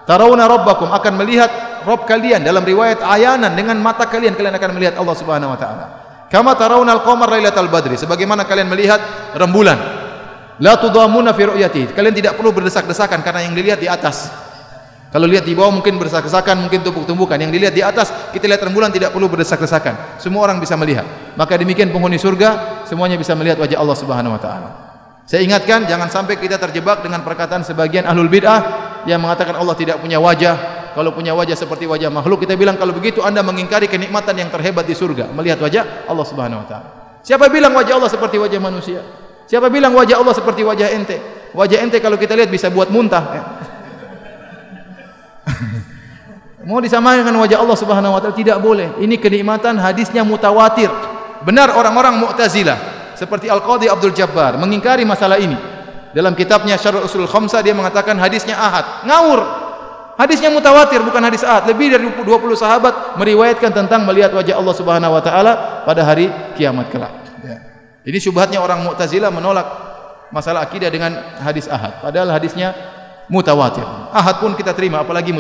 tarawna rabbakum, akan melihat Rabb kalian, dalam riwayat ayanan, dengan mata kalian akan melihat Allah Subhanahu wa taala. Kama tarawna al-qamara lailatal badri, sebagaimana kalian melihat rembulan. La tudamuna fi ru'yatihi, kalian tidak perlu berdesak-desakan karena yang dilihat di atas. Kalau lihat di bawah mungkin berdesak-desakan, mungkin tumpuk-tumpukan. Yang dilihat di atas, kita lihat rembulan tidak perlu berdesak-desakan. Semua orang bisa melihat. Maka demikian penghuni surga semuanya bisa melihat wajah Allah Subhanahu wa taala. Saya ingatkan jangan sampai kita terjebak dengan perkataan sebagian ahlul bid'ah yang mengatakan Allah tidak punya wajah. Kalau punya wajah seperti wajah makhluk, kita bilang kalau begitu Anda mengingkari kenikmatan yang terhebat di surga, melihat wajah Allah Subhanahu wa taala. Siapa bilang wajah Allah seperti wajah manusia? Siapa bilang wajah Allah seperti wajah ente? Wajah ente kalau kita lihat bisa buat muntah. Ya. Mau disamakan dengan wajah Allah Subhanahu wa taala, tidak boleh. Ini kenikmatan hadisnya mutawatir. Benar orang-orang Mu'tazilah seperti Al-Qadhi Abdul Jabbar mengingkari masalah ini. Dalam kitabnya Syarh Ushul Khamsah dia mengatakan hadisnya ahad. Ngawur. Hadisnya mutawatir, bukan hadis ahad. Lebih dari 20 sahabat meriwayatkan tentang melihat wajah Allah Subhanahu wa taala pada hari kiamat kelak. Ya. Ini syubhatnya orang Mu'tazilah menolak masalah akidah dengan hadis ahad, padahal hadisnya mutawatir. Ahad pun kita terima, apalagi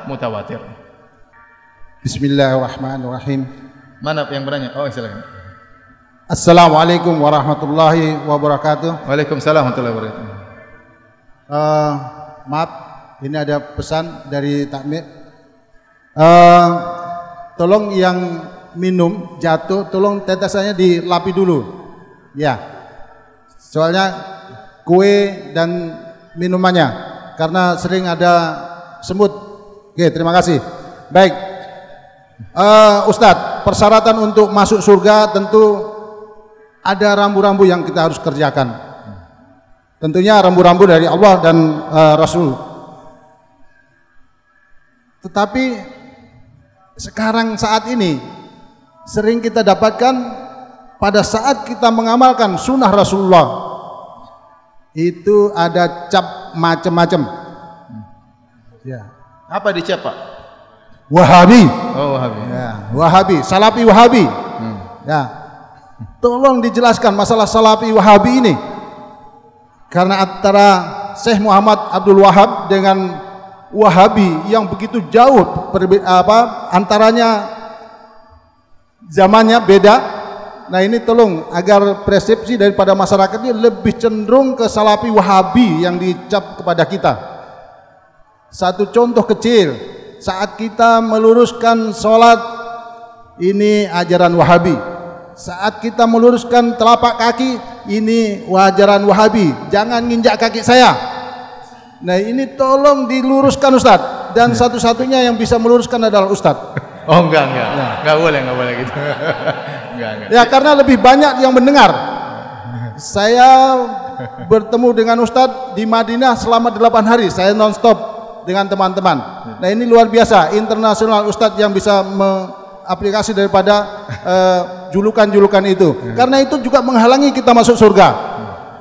mutawatir. Bismillahirrahmanirrahim. Mana yang bertanya? Oh, silakan. Assalamualaikum warahmatullahi wabarakatuh. Waalaikumsalam warahmatullahi wabarakatuh. Maaf, ini ada pesan dari takmir. Tolong yang minum jatuh, tolong tetesannya dilapi dulu. Ya, soalnya kue dan minumannya, karena sering ada semut. Oke, terima kasih. Baik, Ustadz, persyaratan untuk masuk surga tentu ada rambu-rambu yang kita harus kerjakan. Tentunya rambu-rambu dari Allah dan Rasul. Tetapi sekarang saat ini sering kita dapatkan pada saat kita mengamalkan sunnah Rasulullah itu ada cap macam-macam. Ya. Apa dicap, Pak? Wahabi. Oh, Wahabi. Ya, Wahabi, Salafi Wahabi. Ya. Tolong dijelaskan masalah Salafi Wahabi ini. Karena antara Syekh Muhammad Abdul Wahab dengan Wahabi yang begitu jauh antaranya zamannya beda. Nah, ini tolong agar persepsi daripada masyarakat ini lebih cenderung ke Salafi Wahabi yang dicap kepada kita. Satu contoh kecil, saat kita meluruskan sholat, ini ajaran Wahabi. Saat kita meluruskan telapak kaki, ini ajaran Wahabi. Jangan nginjak kaki saya. Nah, ini tolong diluruskan Ustadz. Dan satu-satunya yang bisa meluruskan adalah Ustadz. Oh enggak. Enggak boleh gitu. enggak. Ya karena lebih banyak yang mendengar. Saya bertemu dengan Ustadz di Madinah selama 8 hari. Saya non-stop dengan teman-teman. Nah ini luar biasa, internasional Ustadz yang bisa aplikasi daripada julukan-julukan itu. Karena itu juga menghalangi kita masuk surga.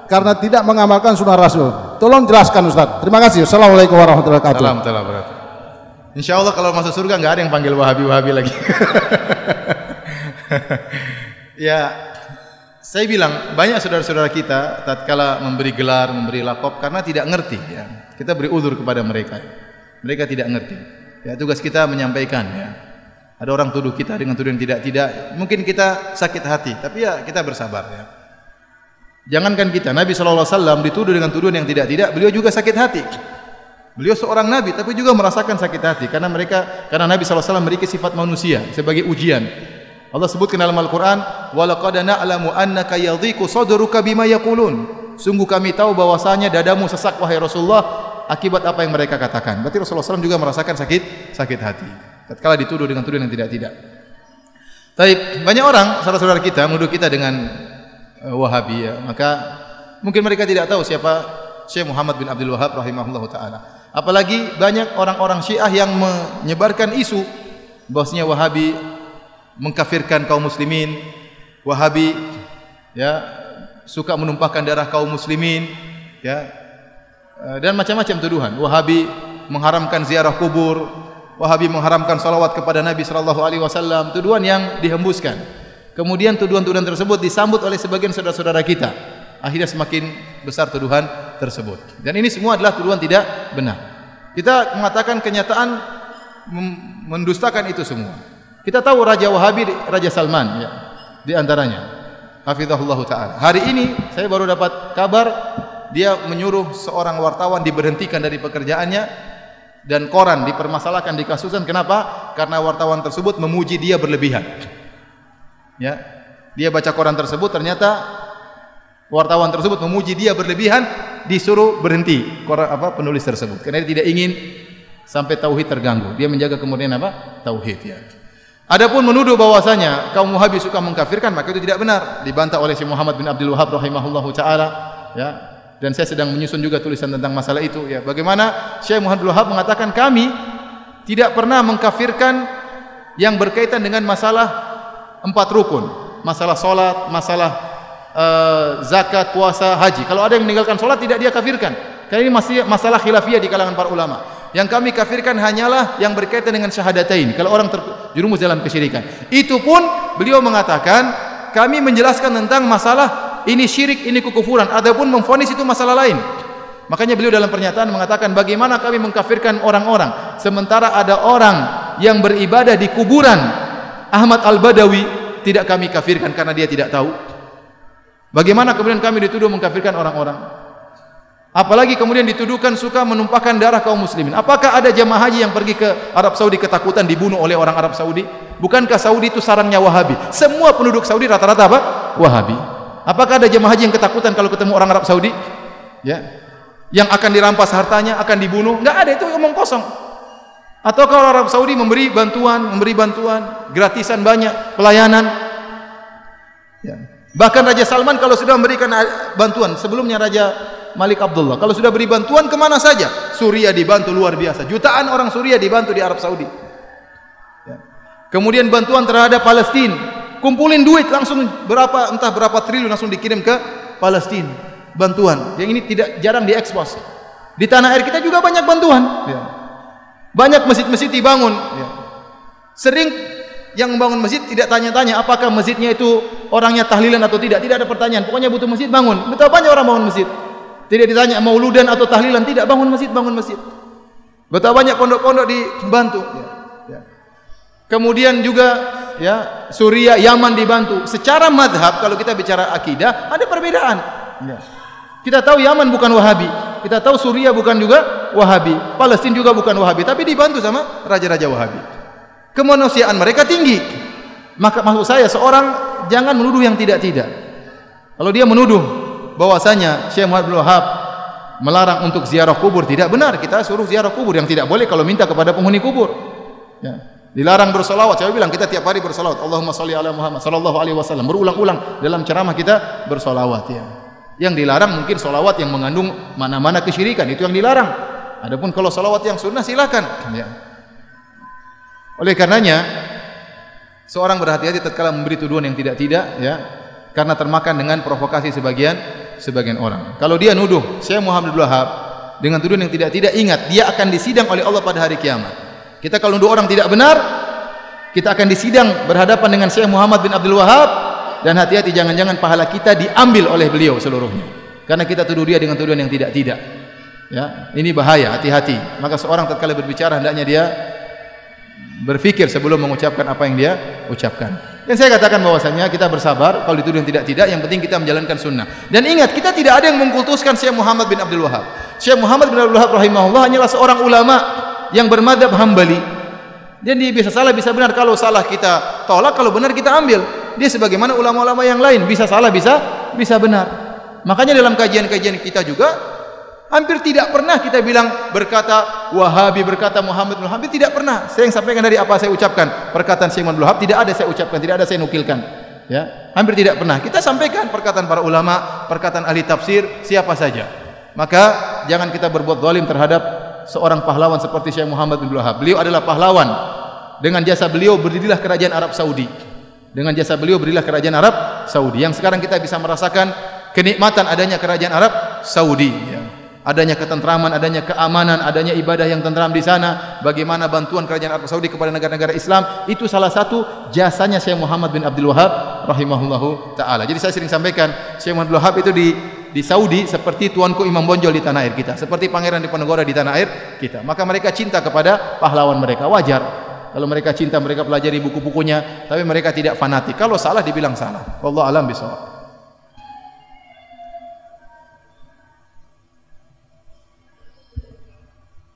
Karena tidak mengamalkan sunnah Rasul. Tolong jelaskan Ustadz. Terima kasih. Assalamualaikum warahmatullahi wabarakatuh. Assalamualaikum warahmatullahi wabarakatuh. Insya Allah kalau masuk surga nggak ada yang panggil Wahabi lagi. Ya, saya bilang banyak saudara-saudara kita tatkala memberi gelar, memberi lakop karena tidak ngerti. Ya, kita beri uzur kepada mereka. Mereka tidak ngerti. Ya, tugas kita menyampaikan. Ya. Ada orang tuduh kita dengan tuduhan tidak. Mungkin kita sakit hati, tapi ya kita bersabar. Ya. Jangankan kita, Nabi SAW dituduh dengan tuduhan yang tidak, beliau juga sakit hati. Beliau seorang Nabi, tapi juga merasakan sakit hati karena Nabi SAW memiliki sifat manusia sebagai ujian. Allah sebutkan dalam Al-Quran, وَلَقَدْ نَعْلَمُ أَنَّكَ يَضِيقُ صَدْرُكَ بِمَا يَقُولُونَ. Sungguh kami tahu bahwasanya dadamu sesak wahai Rasulullah akibat apa yang mereka katakan. Berarti Rasulullah SAW juga merasakan sakit hati. Tatkala dituduh dengan tuduhan yang tidak. Tapi banyak orang saudara-saudara kita menuduh kita dengan Wahabi, ya. Maka mungkin mereka tidak tahu siapa Syekh Muhammad bin Abdul Wahab rahimahullahu taala. Apalagi banyak orang-orang Syiah yang menyebarkan isu bahwasanya Wahabi mengkafirkan kaum muslimin, Wahabi ya suka menumpahkan darah kaum muslimin, ya. Dan macam-macam tuduhan. Wahabi mengharamkan ziarah kubur, Wahabi mengharamkan salawat kepada Nabi sallallahu alaihi wasallam, tuduhan yang dihembuskan. Kemudian tuduhan-tuduhan tersebut disambut oleh sebagian saudara-saudara kita. Akhirnya semakin besar tuduhan tersebut. Dan ini semua adalah tuduhan tidak benar. Kita mengatakan kenyataan mendustakan itu semua. Kita tahu Raja Wahabi, Raja Salman, ya, di antaranya. Hafizahullah Ta'ala. Hari ini saya baru dapat kabar dia menyuruh seorang wartawan diberhentikan dari pekerjaannya dan koran dipermasalahkan, dikasuskan. Kenapa? Karena wartawan tersebut memuji dia berlebihan. Ya, dia baca koran tersebut, ternyata wartawan tersebut memuji dia berlebihan, disuruh berhenti penulis tersebut karena dia tidak ingin sampai tauhid terganggu. Dia menjaga kemudian tauhid, ya. Adapun menuduh bahwasanya kaum Wahabi suka mengkafirkan, maka itu tidak benar, dibantah oleh Syekh Muhammad bin Abdul Wahab rahimahullahu taala, ya. Dan saya sedang menyusun juga tulisan tentang masalah itu, ya. Bagaimana Syekh Muhammad bin Abdul Wahab mengatakan kami tidak pernah mengkafirkan yang berkaitan dengan masalah 4 rukun, masalah solat, masalah zakat, puasa, haji. Kalau ada yang meninggalkan solat tidak dia kafirkan. Karena ini masih masalah khilafiyah di kalangan para ulama. Yang kami kafirkan hanyalah yang berkaitan dengan syahadatain. Kalau orang terjerumus dalam kesyirikan, itu pun beliau mengatakan kami menjelaskan tentang masalah ini syirik, ini kekufuran. Adapun memvonis itu masalah lain. Makanya beliau dalam pernyataan mengatakan bagaimana kami mengkafirkan orang-orang sementara ada orang yang beribadah di kuburan Ahmad Al-Badawi tidak kami kafirkan karena dia tidak tahu. Bagaimana kemudian kami dituduh mengkafirkan orang-orang? Apalagi kemudian dituduhkan suka menumpahkan darah kaum muslimin. Apakah ada jamaah haji yang pergi ke Arab Saudi ketakutan dibunuh oleh orang Arab Saudi? Bukankah Saudi itu sarangnya Wahabi? Semua penduduk Saudi rata-rata apa? Wahabi. Apakah ada jamaah haji yang ketakutan kalau ketemu orang Arab Saudi? Ya. Yang akan dirampas hartanya, akan dibunuh? Enggak ada, itu omong kosong. Atau kalau Arab Saudi memberi bantuan gratisan banyak, pelayanan. Ya. Bahkan Raja Salman kalau sudah memberikan bantuan, sebelumnya Raja Malik Abdullah, kalau sudah beri bantuan kemana saja, Suriah dibantu luar biasa, jutaan orang Suriah dibantu di Arab Saudi. Ya. Kemudian bantuan terhadap Palestina, kumpulin duit langsung entah berapa triliun langsung dikirim ke Palestina. Bantuan, yang ini jarang diekspos. Di tanah air kita juga banyak bantuan. Ya. Banyak masjid-masjid dibangun. Ya. Sering yang membangun masjid tidak tanya-tanya apakah masjidnya itu orangnya tahlilan atau tidak. Tidak ada pertanyaan. Pokoknya butuh masjid bangun. Betapa banyak orang bangun masjid. Tidak ditanya mauludan atau tahlilan. Tidak, bangun masjid, bangun masjid. Betapa banyak pondok-pondok dibantu. Ya. Ya. Kemudian juga ya Suriah, Yaman dibantu. Secara madhab kalau kita bicara akidah ada perbedaan. Ya. Kita tahu Yaman bukan Wahabi, kita tahu Suriah bukan juga Wahabi, Palestina juga bukan Wahabi, tapi dibantu sama raja-raja Wahabi. Kemanusiaan mereka tinggi. Maka maksud saya seorang jangan menuduh yang tidak-tidak. Kalau dia menuduh bahwasanya Syekh Muhammad bin Wahab melarang untuk ziarah kubur, tidak benar. Kita suruh ziarah kubur, yang tidak boleh kalau minta kepada penghuni kubur. Ya. Dilarang bersolawat. Saya bilang kita tiap hari bersolawat. Allahumma sholli ala Muhammad sallallahu alaihi wasallam. Berulang-ulang dalam ceramah kita bersolawat ya. Yang dilarang mungkin solawat yang mengandung mana-mana kesyirikan, itu yang dilarang. Adapun kalau solawat yang sunnah silakan. Ya. Oleh karenanya seorang berhati-hati tatkala memberi tuduhan yang tidak-tidak ya, karena termakan dengan provokasi sebagian orang. Kalau dia nuduh Syekh Muhammad Abdul Wahab dengan tuduhan yang tidak-tidak, ingat dia akan disidang oleh Allah pada hari kiamat. Kita kalau nuduh orang tidak benar, kita akan disidang berhadapan dengan Syekh Muhammad bin Abdul Wahab, dan hati-hati jangan-jangan pahala kita diambil oleh beliau seluruhnya. Karena kita tuduh dia dengan tuduhan yang tidak-tidak. Ya, ini bahaya, hati-hati. Maka seorang tatkala berbicara hendaknya dia berpikir sebelum mengucapkan apa yang dia ucapkan. Dan saya katakan bahwasanya kita bersabar kalau dituduh yang tidak-tidak, yang penting kita menjalankan sunnah. Dan ingat, kita tidak ada yang mengkultuskan Syekh Muhammad bin Abdul Wahab. Syekh Muhammad bin Abdul Wahab rahimahullah hanyalah seorang ulama yang bermadzhab Hambali. Dan dia bisa salah bisa benar. Kalau salah kita tolak, kalau benar kita ambil. Dia sebagaimana ulama-ulama yang lain, bisa salah bisa benar. Makanya dalam kajian-kajian kita juga hampir tidak pernah kita bilang berkata Wahabi, berkata Muhammad bin Wahab, tidak pernah. Saya yang sampaikan dari apa saya ucapkan. Perkataan Syekh Muhammad bin Wahab tidak ada saya ucapkan, tidak ada saya nukilkan. Ya, hampir tidak pernah. Kita sampaikan perkataan para ulama, perkataan ahli tafsir, siapa saja. Maka jangan kita berbuat zalim terhadap seorang pahlawan seperti Syekh Muhammad bin Abdul Wahab. Beliau adalah pahlawan. Dengan jasa beliau berdirilah kerajaan Arab Saudi. Dengan jasa beliau berdirilah kerajaan Arab Saudi. Yang sekarang kita bisa merasakan kenikmatan adanya kerajaan Arab Saudi. Ya. Adanya ketentraman, adanya keamanan, adanya ibadah yang tentram di sana. Bagaimana bantuan kerajaan Arab Saudi kepada negara-negara Islam, itu salah satu jasanya Syekh Muhammad bin Abdul Wahab rahimahullahu taala. Jadi saya sering sampaikan, Syekh Muhammad bin Abdul Wahab itu di Saudi seperti tuanku Imam Bonjol di tanah air kita, seperti Pangeran Diponegoro di tanah air kita. Maka mereka cinta kepada pahlawan mereka, wajar. Kalau mereka cinta, mereka pelajari buku-bukunya, tapi mereka tidak fanatik. Kalau salah dibilang salah. Wallahu a'lam bishawab.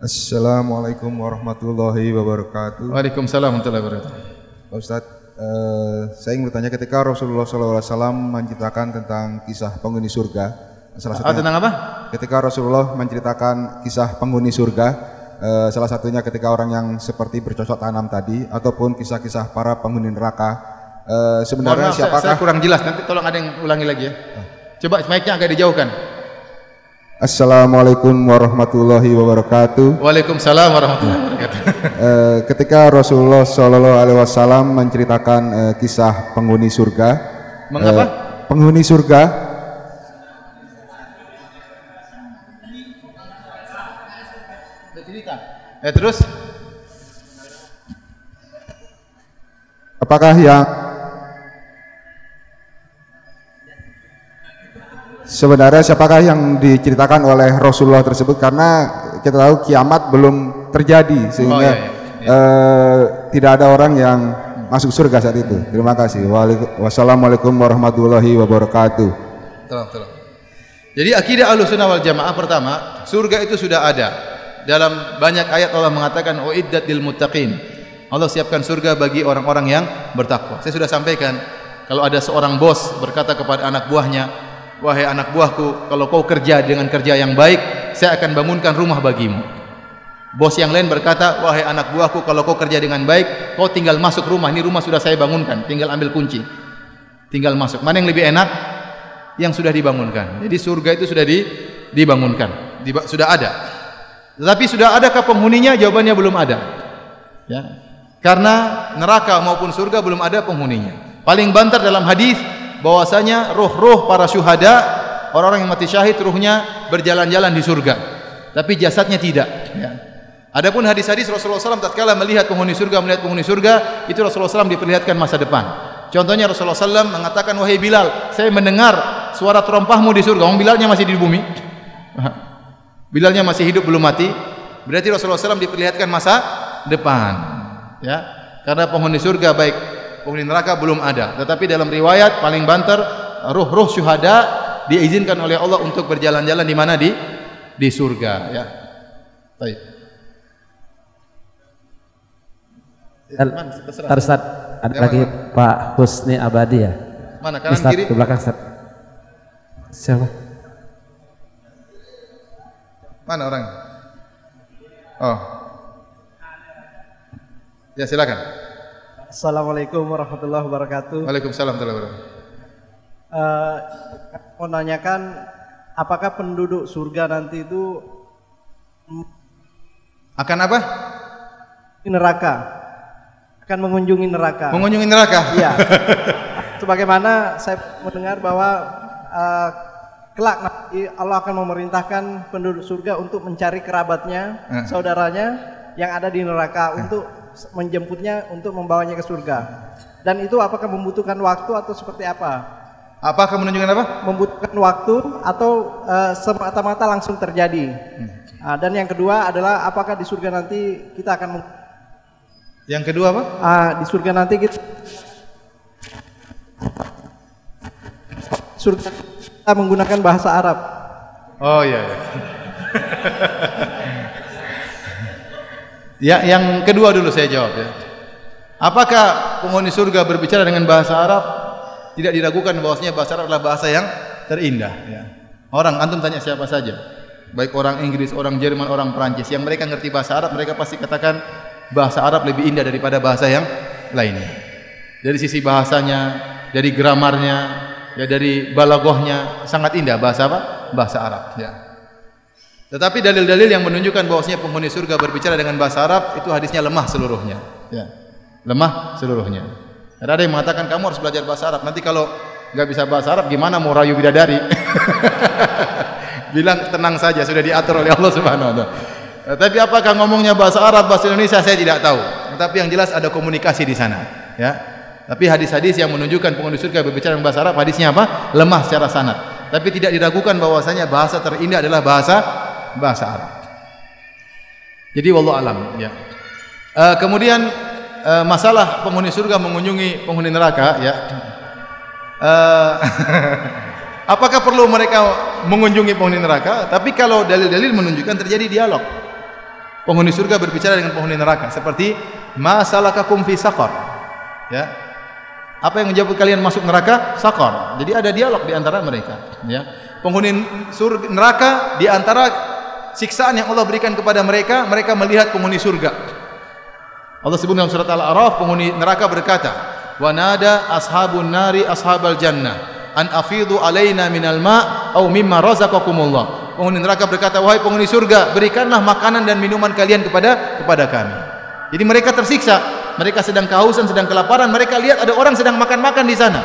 Assalamualaikum warahmatullahi wabarakatuh. Waalaikumsalam warahmatullahi wabarakatuh. Pak Ustadz, saya ingin bertanya, ketika Rasulullah SAW menceritakan tentang kisah penghuni surga, salah satunya, tentang apa? Ketika Rasulullah menceritakan kisah penghuni surga, salah satunya ketika orang yang seperti bercocok tanam tadi, ataupun kisah-kisah para penghuni neraka, sebenarnya siapakah? Saya kurang jelas, nanti tolong ada yang ulangi lagi ya. Coba mic-nya agak dijauhkan. Assalamualaikum warahmatullahi wabarakatuh. Waalaikumsalam warahmatullahi wabarakatuh. Ketika Rasulullah SAW menceritakan kisah penghuni surga, mengapa? Penghuni surga, Terus? Apakah yang sebenarnya siapakah yang diceritakan oleh Rasulullah tersebut? Karena kita tahu kiamat belum terjadi, sehingga tidak ada orang yang masuk surga saat itu. Terima kasih. Wassalamualaikum warahmatullahi wabarakatuh. Jadi akidah Ahlussunnah wal Jamaah, pertama, surga itu sudah ada. Dalam banyak ayat Allah mengatakan uiddat lil muttaqin. Allah siapkan surga bagi orang-orang yang bertakwa. Saya sudah sampaikan, kalau ada seorang bos berkata kepada anak buahnya, wahai anak buahku, kalau kau kerja dengan kerja yang baik, saya akan bangunkan rumah bagimu. Bos yang lain berkata, wahai anak buahku, kalau kau kerja dengan baik, kau tinggal masuk rumah, ini rumah sudah saya bangunkan, tinggal ambil kunci, tinggal masuk. Mana yang lebih enak? Yang sudah dibangunkan. Jadi surga itu sudah dibangunkan, sudah ada. Tetapi sudah adakah penghuninya? Jawabannya belum ada. Ya. Karena neraka maupun surga belum ada penghuninya. Paling banter dalam hadis bahwasanya ruh-ruh para syuhada, orang-orang yang mati syahid, ruhnya berjalan-jalan di surga, tapi jasadnya tidak. Ya. Adapun hadis-hadis Rasulullah SAW tatkala melihat penghuni surga, itu Rasulullah SAW diperlihatkan masa depan. Contohnya Rasulullah SAW mengatakan, wahai Bilal, saya mendengar suara terompahmu di surga. Bilalnya masih di bumi. Bilalnya masih hidup, belum mati. Berarti Rasulullah SAW diperlihatkan masa depan, ya. Karena penghuni surga baik penghuni neraka belum ada. Tetapi dalam riwayat paling banter, ruh-ruh syuhada diizinkan oleh Allah untuk berjalan-jalan di mana? Di surga, ya. Baik. Ustaz, ada lagi Pak Husni Abadi ya. Mana, kanan Ustaz, kiri? ke belakang Ustaz. Siapa? Mana orang? Oh. Ya, silakan. Assalamualaikum warahmatullahi wabarakatuh. Waalaikumsalam warahmatullahi wabarakatuh. Mau nanyakan, apakah penduduk surga nanti itu akan apa? Neraka. Akan mengunjungi neraka. Mengunjungi neraka? Iya. Sebagaimana saya mendengar bahwa kelak nanti Allah akan memerintahkan penduduk surga untuk mencari kerabatnya, saudaranya yang ada di neraka untuk menjemputnya, untuk membawanya ke surga. Dan itu apakah membutuhkan waktu atau seperti apa? Apakah menunjukkan apa? Membutuhkan waktu atau semata-mata langsung terjadi. Dan yang kedua adalah apakah di surga nanti kita akan Yang kedua apa? Di surga nanti kita menggunakan bahasa Arab. Oh iya, iya. Ya, yang kedua dulu saya jawab ya. Apakah penghuni surga berbicara dengan bahasa Arab? Tidak diragukan bahwasanya bahasa Arab adalah bahasa yang terindah ya. Orang antum tanya siapa saja, baik orang Inggris, orang Jerman, orang Perancis, yang mereka ngerti bahasa Arab, mereka pasti katakan bahasa Arab lebih indah daripada bahasa yang lainnya. Dari sisi bahasanya, dari gramarnya, ya dari balaghahnya sangat indah bahasa apa? Bahasa Arab ya. Tetapi dalil-dalil yang menunjukkan bahwasanya penghuni surga berbicara dengan bahasa Arab itu hadisnya lemah seluruhnya ya. Lemah seluruhnya. Ada yang mengatakan kamu harus belajar bahasa Arab. Nanti kalau nggak bisa bahasa Arab gimana mau rayu bidadari? Bilang tenang saja, sudah diatur oleh Allah Subhanahu wa taala. Tapi apakah ngomongnya bahasa Arab, bahasa Indonesia saya tidak tahu. Tapi yang jelas ada komunikasi di sana, ya. Tapi hadis-hadis yang menunjukkan penghuni surga berbicara bahasa Arab, hadisnya apa? Lemah secara sanad. Tapi tidak diragukan bahwasanya bahasa terindah adalah bahasa Arab. Jadi wallahu alam, ya. Kemudian masalah penghuni surga mengunjungi penghuni neraka, ya. Apakah perlu mereka mengunjungi penghuni neraka? Tapi kalau dalil-dalil menunjukkan terjadi dialog. Penghuni surga berbicara dengan penghuni neraka seperti masalakakum fi saqar. Ya. Apa yang menjadikan kalian masuk neraka? Saqar. Jadi ada dialog di antara mereka, ya. Penghuni surga neraka di antara siksaan yang Allah berikan kepada mereka, mereka melihat penghuni surga. Allah sebut dalam surat Al-A'raf, penghuni neraka berkata, "Wa nada ashabun nari ashabal jannah an afidu alaina minal ma' au mimma razaqakumullah." Penghuni neraka berkata, "Wahai penghuni surga, berikanlah makanan dan minuman kalian kepada kami." Jadi mereka tersiksa, mereka sedang kehausan, sedang kelaparan, mereka lihat ada orang sedang makan-makan di sana.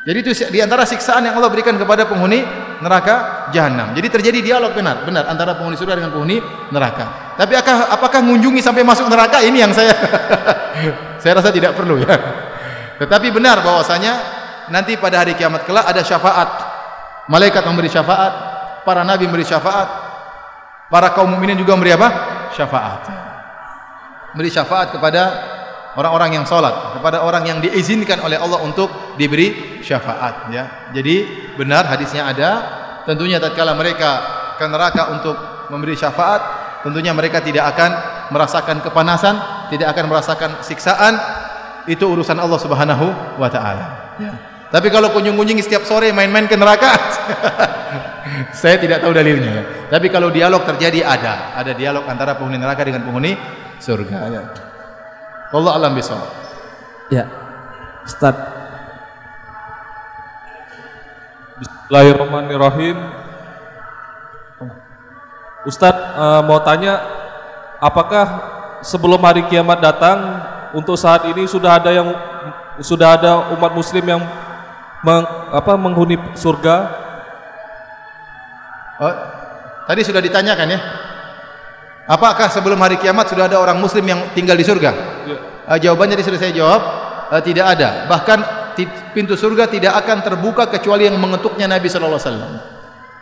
Jadi itu di antara siksaan yang Allah berikan kepada penghuni neraka jahanam. Jadi terjadi dialog benar antara penghuni surga dengan penghuni neraka. Tapi apakah mengunjungi sampai masuk neraka? Ini yang saya saya rasa tidak perlu ya. Tetapi benar bahwasanya nanti pada hari kiamat kelak ada syafaat. Malaikat memberi syafaat, para nabi memberi syafaat, para kaum mukminin juga memberi apa? Syafaat. Memberi syafaat kepada orang-orang yang sholat, kepada orang yang diizinkan oleh Allah untuk diberi syafaat ya. Jadi benar hadisnya ada. Tentunya tatkala mereka ke neraka untuk memberi syafaat, tentunya mereka tidak akan merasakan kepanasan, tidak akan merasakan siksaan. Itu urusan Allah Subhanahu wa taala ya. Tapi kalau kunjung-kunjung setiap sore main-main ke neraka saya tidak tahu dalilnya ya. Tapi kalau dialog terjadi ada dialog antara penghuni neraka dengan penghuni surga ya. Wallahu a'lam bishawab. Ya. Ustaz. Bismillahirrahmanirrahim. Ustaz mau tanya, apakah sebelum hari kiamat datang untuk saat ini sudah ada umat muslim yang menghuni surga? Oh, tadi sudah ditanyakan ya. Apakah sebelum hari kiamat sudah ada orang muslim yang tinggal di surga? Ya. Jawabannya tadi sudah saya jawab, tidak ada. Bahkan pintu surga tidak akan terbuka kecuali yang mengetuknya Nabi sallallahu alaihi wasallam.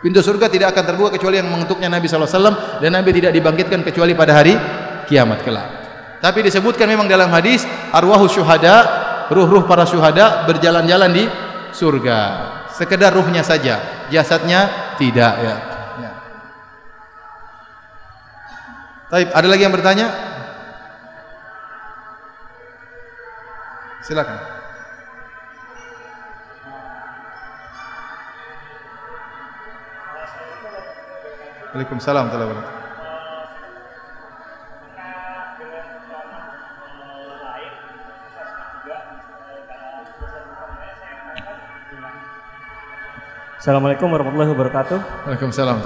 Pintu surga tidak akan terbuka kecuali yang mengetuknya Nabi sallallahu alaihi wasallam, dan Nabi tidak dibangkitkan kecuali pada hari kiamat kelak. Tapi disebutkan memang dalam hadis, arwahus syuhada, ruh-ruh para syuhada berjalan-jalan di surga. Sekedar ruhnya saja, jasadnya tidak ya. Baik, ada lagi yang bertanya? Silakan. Waalaikumsalam warahmatullahi wabarakatuh. Assalamualaikum warahmatullahi wabarakatuh. Waalaikumsalam.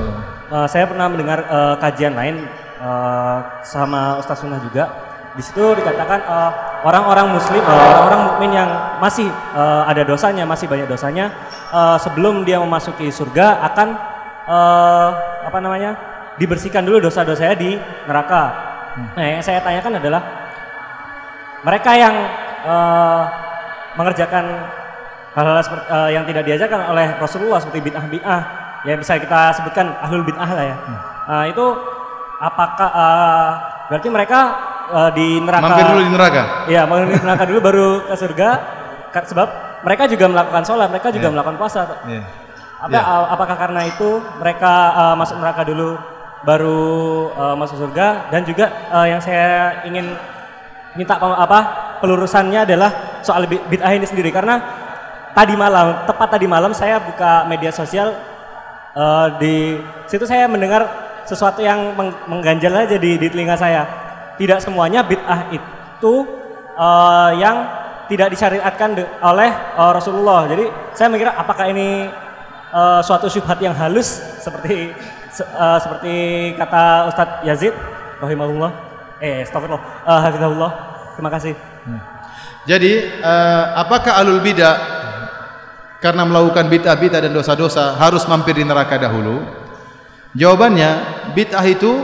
Saya pernah mendengar kajian lain sama Ustaz Sunnah juga. Di situ dikatakan orang-orang Muslim, orang-orang mukmin yang masih ada dosanya, masih banyak dosanya, sebelum dia memasuki surga akan dibersihkan dulu dosa-dosanya di neraka. Nah, yang saya tanyakan adalah mereka yang mengerjakan hal-hal yang tidak diajarkan oleh Rasulullah seperti bid'ah-bid'ah, ya bisa kita sebutkan ahlul bid'ah lah ya. Itu apakah berarti mereka di neraka? Mampir dulu di neraka. Iya, mampir di neraka dulu baru ke surga. Sebab mereka juga melakukan sholat, mereka juga melakukan puasa. Apakah karena itu mereka masuk neraka dulu baru masuk surga? Dan juga yang saya ingin minta pelurusannya adalah soal bid'ah ini sendiri, karena tepat tadi malam saya buka media sosial, di situ saya mendengar sesuatu yang mengganjal aja di telinga saya. Tidak semuanya bid'ah itu yang tidak disyariatkan oleh Rasulullah. Jadi saya mikir apakah ini suatu syubhat yang halus seperti kata Ustadz Yazid rahimahullah, astagfirullah, hafizahullah. Terima kasih. Jadi apakah ahlul bidah karena melakukan bid'ah-bid'ah dan dosa-dosa harus mampir di neraka dahulu? Jawabannya, bid'ah itu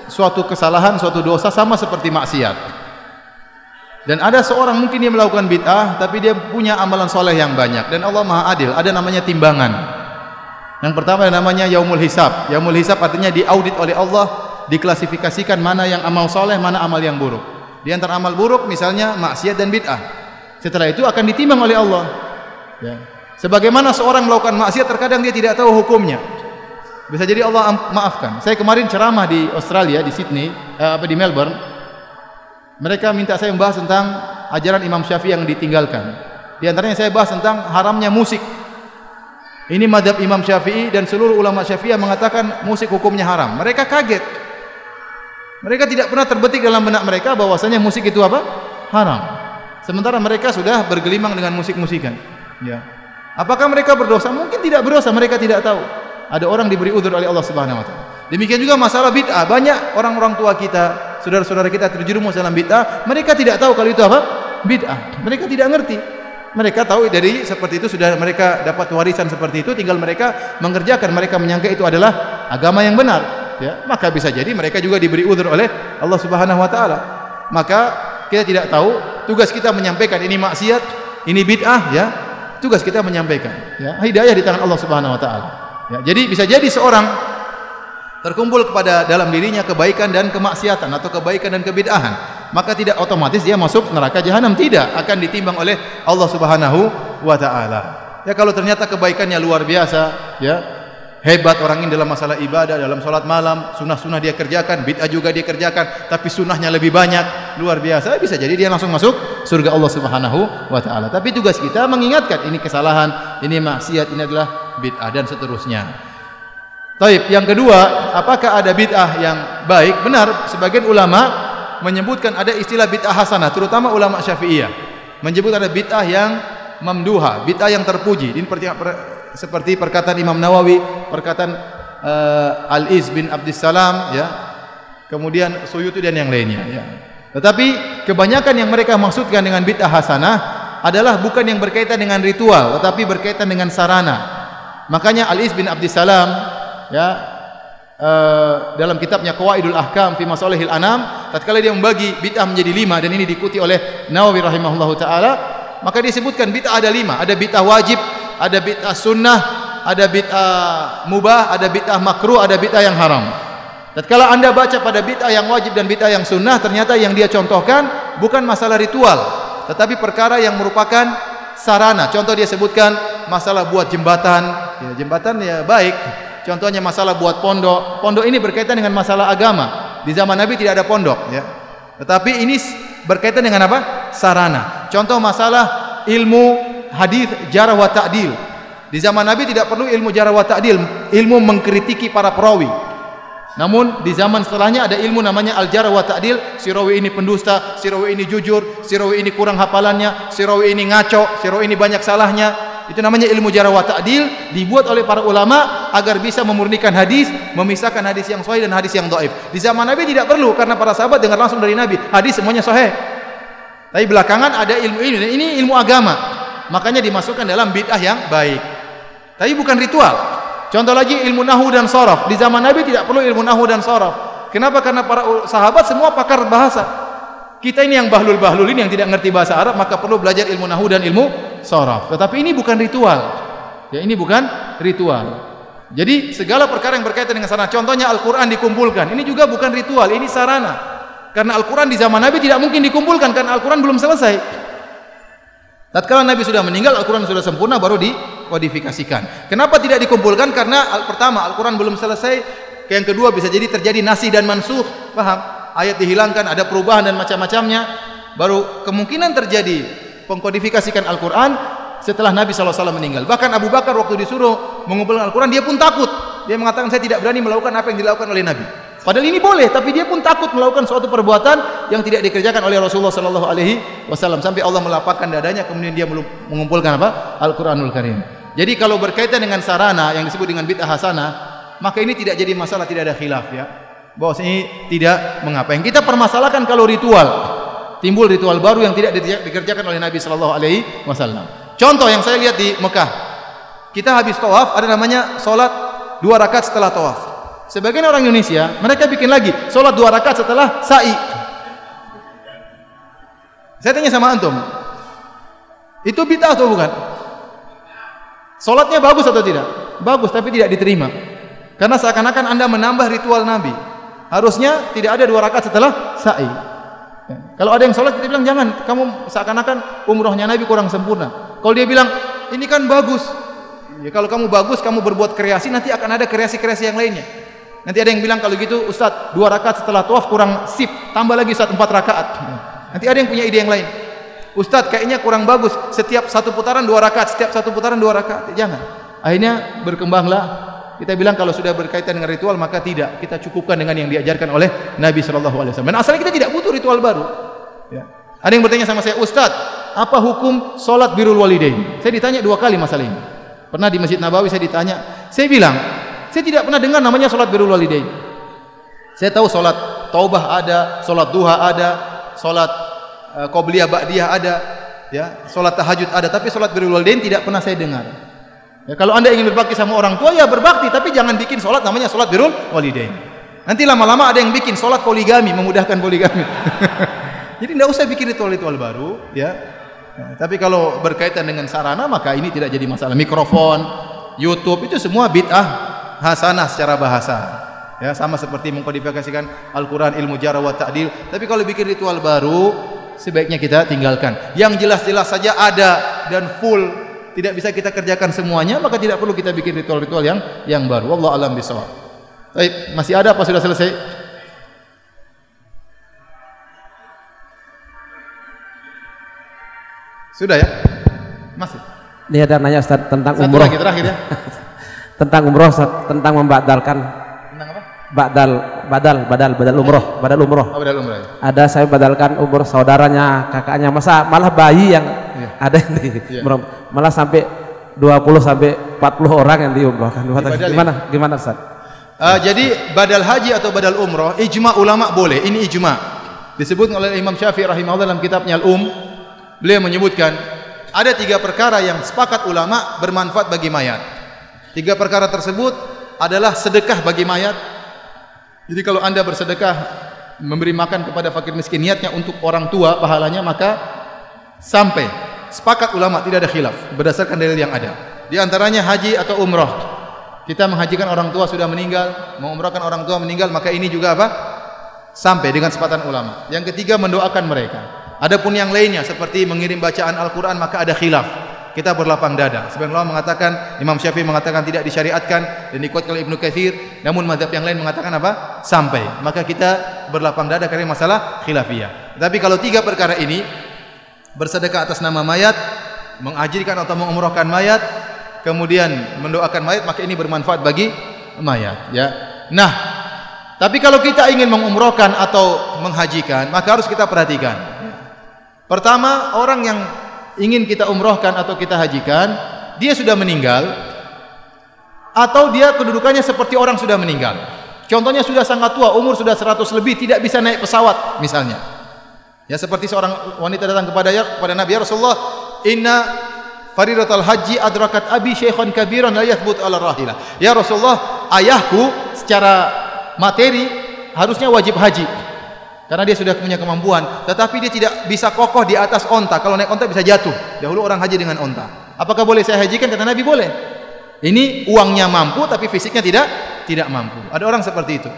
suatu kesalahan, suatu dosa sama seperti maksiat. Dan ada seorang mungkin dia melakukan bid'ah tapi dia punya amalan soleh yang banyak, dan Allah Maha Adil, ada namanya timbangan. Yang pertama namanya yaumul hisab. Yaumul hisab artinya diaudit oleh Allah, diklasifikasikan mana yang amal soleh, mana amal yang buruk. Di antara amal buruk misalnya maksiat dan bid'ah. Setelah itu akan ditimbang oleh Allah. Ya. Sebagaimana seorang melakukan maksiat terkadang dia tidak tahu hukumnya. Bisa jadi Allah maafkan. Saya kemarin ceramah di Australia, di Sydney, di Melbourne. Mereka minta saya membahas tentang ajaran Imam Syafi'i yang ditinggalkan. Di antaranya saya bahas tentang haramnya musik. Ini mazhab Imam Syafi'i dan seluruh ulama Syafi'i mengatakan musik hukumnya haram. Mereka kaget. Mereka tidak pernah terbetik dalam benak mereka bahwasanya musik itu apa? Haram. Sementara mereka sudah bergelimang dengan musik-musikan. Ya. Apakah mereka berdosa? Mungkin tidak berdosa, mereka tidak tahu. Ada orang diberi udzur oleh Allah Subhanahu wa taala. Demikian juga masalah bid'ah. Banyak orang-orang tua kita, saudara-saudara kita terjerumus dalam bid'ah, mereka tidak tahu kalau itu apa? Bid'ah. Mereka tidak ngerti. Mereka tahu dari seperti itu, sudah mereka dapat warisan seperti itu, tinggal mereka mengerjakan, mereka menyangka itu adalah agama yang benar. Ya, maka bisa jadi mereka juga diberi udzur oleh Allah Subhanahu wa taala. Maka kita tidak tahu, tugas kita menyampaikan ini maksiat, ini bid'ah, ya. Tugas kita menyampaikan, ya. Hidayah di tangan Allah Subhanahu wa taala. Ya, jadi bisa jadi seorang terkumpul kepada dalam dirinya kebaikan dan kemaksiatan atau kebaikan dan kebid'ahan, maka tidak otomatis dia masuk neraka jahanam, tidak, akan ditimbang oleh Allah Subhanahu wa taala. Ya, kalau ternyata kebaikannya luar biasa, ya, hebat orang ini dalam masalah ibadah, dalam sholat malam, sunnah-sunnah dia kerjakan, bid'ah juga dia kerjakan, tapi sunnahnya lebih banyak, luar biasa, bisa jadi dia langsung masuk surga Allah Subhanahu wa taala. Tapi tugas kita mengingatkan ini kesalahan, ini maksiat, ini adalah bid'ah dan seterusnya. Taib, yang kedua, apakah ada bid'ah yang baik? Benar, sebagian ulama menyebutkan ada istilah bid'ah hasanah, terutama ulama Syafi'iyah menyebut ada bid'ah yang mamduha, bid'ah yang terpuji. Ini seperti perkataan Imam Nawawi, perkataan Al-Iz bin Abdissalam, ya, kemudian Suyuti dan yang lainnya, ya. Tetapi kebanyakan yang mereka maksudkan dengan bid'ah hasanah adalah bukan yang berkaitan dengan ritual, tetapi berkaitan dengan sarana. Makanya Al-Iz bin Abdissalam, ya, dalam kitabnya Qawaidul Ahkam fi Masalihil Anam, tatkala dia membagi bid'ah menjadi 5, dan ini diikuti oleh Nawawi rahimahullahu taala, maka disebutkan bid'ah ada 5, ada bid'ah wajib, ada bid'ah sunnah, ada bid'ah mubah, ada bid'ah makruh, ada bid'ah yang haram. Tatkala Anda baca pada bid'ah yang wajib dan bid'ah yang sunnah, ternyata yang dia contohkan bukan masalah ritual, tetapi perkara yang merupakan sarana. Contoh dia sebutkan masalah buat jembatan, ya, jembatan ya baik. Contohnya masalah buat pondok. Pondok ini berkaitan dengan masalah agama. Di zaman Nabi tidak ada pondok, ya. Tetapi ini berkaitan dengan apa? Sarana. Contoh masalah ilmu hadis jarh wa ta'dil. Di zaman Nabi tidak perlu ilmu jarh wa ta'dil, ilmu mengkritiki para perawi. Namun di zaman setelahnya ada ilmu namanya al-jarh wa ta'dil. Si rawi ini pendusta, si rawi ini jujur, si rawi ini kurang hafalannya, si rawi ini ngaco, si rawi ini banyak salahnya. Itu namanya ilmu jarh wa ta'dil, dibuat oleh para ulama agar bisa memurnikan hadis, memisahkan hadis yang sahih dan hadis yang dhaif. Di zaman Nabi tidak perlu karena para sahabat dengar langsung dari Nabi, hadis semuanya sahih. Tapi belakangan ada ilmu ini, dan ini ilmu agama. Makanya dimasukkan dalam bid'ah yang baik. Tapi bukan ritual. Contoh lagi ilmu nahwu dan sharaf. Di zaman Nabi tidak perlu ilmu nahwu dan sharaf. Kenapa? Karena para sahabat semua pakar bahasa. Kita ini yang bahlul-bahlul ini yang tidak ngerti bahasa Arab, maka perlu belajar ilmu nahwu dan ilmu sharaf. Tetapi ini bukan ritual. Ya, ini bukan ritual. Jadi segala perkara yang berkaitan dengan sarana, contohnya Al-Qur'an dikumpulkan. Ini juga bukan ritual, ini sarana. Karena Al-Qur'an di zaman Nabi tidak mungkin dikumpulkan karena Al-Qur'an belum selesai. Tatkala Nabi sudah meninggal, Al-Quran sudah sempurna, baru dikodifikasikan. Kenapa tidak dikumpulkan? Karena pertama, Al-Quran belum selesai. Yang kedua, bisa jadi terjadi nasih dan mansuh. Paham? Ayat dihilangkan, ada perubahan dan macam-macamnya. Baru kemungkinan terjadi pengkodifikasikan Al-Quran setelah Nabi SAW meninggal. Bahkan Abu Bakar waktu disuruh mengumpulkan Al-Quran, dia pun takut. Dia mengatakan, saya tidak berani melakukan apa yang dilakukan oleh Nabi. Padahal ini boleh, tapi dia pun takut melakukan suatu perbuatan yang tidak dikerjakan oleh Rasulullah sallallahu alaihi wasallam, sampai Allah melapangkan dadanya, kemudian dia mengumpulkan apa? Al-Qur'anul Karim. Jadi kalau berkaitan dengan sarana yang disebut dengan bid'ah hasanah, maka ini tidak jadi masalah, tidak ada khilaf ya. Bahwa ini tidak mengapa. Yang kita permasalahkan kalau ritual, timbul ritual baru yang tidak dikerjakan oleh Nabi sallallahu alaihi wasallam. Contoh yang saya lihat di Mekah. Kita habis tawaf, ada namanya salat 2 rakaat setelah tawaf. Sebagian orang Indonesia, mereka bikin lagi sholat 2 rakaat setelah sa'i. Saya tanya sama antum, itu bid'ah atau bukan? Sholatnya bagus atau tidak? Bagus, tapi tidak diterima. Karena seakan-akan Anda menambah ritual Nabi. Harusnya tidak ada 2 rakaat setelah sa'i. Kalau ada yang sholat, kita bilang jangan, kamu seakan-akan umrohnya Nabi kurang sempurna. Kalau dia bilang, ini kan bagus. Ya, kalau kamu bagus, kamu berbuat kreasi, nanti akan ada kreasi-kreasi yang lainnya. Nanti ada yang bilang kalau gitu, Ustaz, 2 rakaat setelah tawaf kurang sip, tambah lagi Ustaz 4 rakaat. Nanti ada yang punya ide yang lain. Ustaz, kayaknya kurang bagus, setiap 1 putaran 2 rakaat, setiap 1 putaran 2 rakaat. Jangan. Akhirnya berkembanglah. Kita bilang kalau sudah berkaitan dengan ritual, maka tidak. Kita cukupkan dengan yang diajarkan oleh Nabi SAW. Dan asalnya kita tidak butuh ritual baru. Ya. Ada yang bertanya sama saya, Ustaz, apa hukum sholat birrul walidain? Saya ditanya 2 kali masalah ini. Pernah di Masjid Nabawi saya ditanya, saya bilang, saya tidak pernah dengar namanya sholat birrul walidain. Saya tahu sholat taubah ada, sholat duha ada, sholat qobliyah ba'diyah ada, ya, sholat tahajud ada, tapi sholat birrul walidain tidak pernah saya dengar. Ya, kalau Anda ingin berbakti sama orang tua, ya berbakti, tapi jangan bikin sholat namanya sholat birrul walidain. Nanti lama-lama ada yang bikin sholat poligami, memudahkan poligami. Jadi tidak usah bikin ritual-ritual baru, ya. Nah, tapi kalau berkaitan dengan sarana, maka ini tidak jadi masalah. Mikrofon, YouTube, itu semua bid'ah hasanah secara bahasa. Ya, sama seperti mengkodifikasikan Al-Quran, ilmu jarh wa ta'dil. Tapi kalau bikin ritual baru, sebaiknya kita tinggalkan. Yang jelas-jelas saja ada dan full, tidak bisa kita kerjakan semuanya, maka tidak perlu kita bikin ritual-ritual yang baru. Wallahu a'lam bishawab. Baik, masih ada apa sudah selesai? Sudah ya? Masih. Dia ada nanya Ustaz tentang umroh. Satu lagi terakhir ya. Tentang umroh, tentang membatalkan. Tentang apa? Badal umroh. Oh, badal umroh ya. Ada saya badalkan umroh saudaranya, kakaknya, masa malah bayi yang ada yang di malah sampai 20 sampai 40 orang yang diumrohkan. Gimana Ustaz? Jadi badal haji atau badal umroh, ijma ulama boleh. Ini ijma. Disebut oleh Imam Syafi'i rahimahullah dalam kitabnya Al-Um. Beliau menyebutkan ada 3 perkara yang sepakat ulama bermanfaat bagi mayat. 3 perkara tersebut adalah sedekah bagi mayat. Jadi kalau Anda bersedekah memberi makan kepada fakir miskin, niatnya untuk orang tua pahalanya, maka sampai sepakat ulama, tidak ada khilaf berdasarkan dalil yang ada. Di antaranya haji atau umrah. Kita menghajikan orang tua sudah meninggal, mengumrahkan orang tua meninggal, maka ini juga apa? Sampai dengan sepakatan ulama. Yang ketiga, mendoakan mereka. Adapun yang lainnya seperti mengirim bacaan Al-Quran, maka ada khilaf. Kita berlapang dada. Sebagian ulama mengatakan, Imam Syafi'i mengatakan tidak disyariatkan dan dikuatkan oleh Ibnu Katsir. Namun mazhab yang lain mengatakan apa? Sampai. Maka kita berlapang dada karena masalah khilafiyah. Tapi kalau 3 perkara ini, bersedekah atas nama mayat, mengajirkan atau mengumrahkan mayat, kemudian mendoakan mayat, maka ini bermanfaat bagi mayat. Ya. Nah, tapi kalau kita ingin mengumrahkan atau menghajikan, maka harus kita perhatikan. Pertama, orang yang ingin kita umrohkan atau kita hajikan, dia sudah meninggal atau dia kedudukannya seperti orang sudah meninggal. Contohnya sudah sangat tua, umur sudah 100 lebih, tidak bisa naik pesawat misalnya. Ya seperti seorang wanita datang kepada Nabi, ya Rasulullah, inna faridatul haji adrakat abi syaikhan kabiran la yathbut ala rahilah. Ya Rasulullah, ayahku secara materi harusnya wajib haji karena dia sudah punya kemampuan, tetapi dia tidak bisa kokoh di atas onta. Kalau naik onta bisa jatuh. Dahulu orang haji dengan onta. Apakah boleh saya hajikan? Kata Nabi, boleh. Ini uangnya mampu tapi fisiknya tidak mampu. Ada orang seperti itu.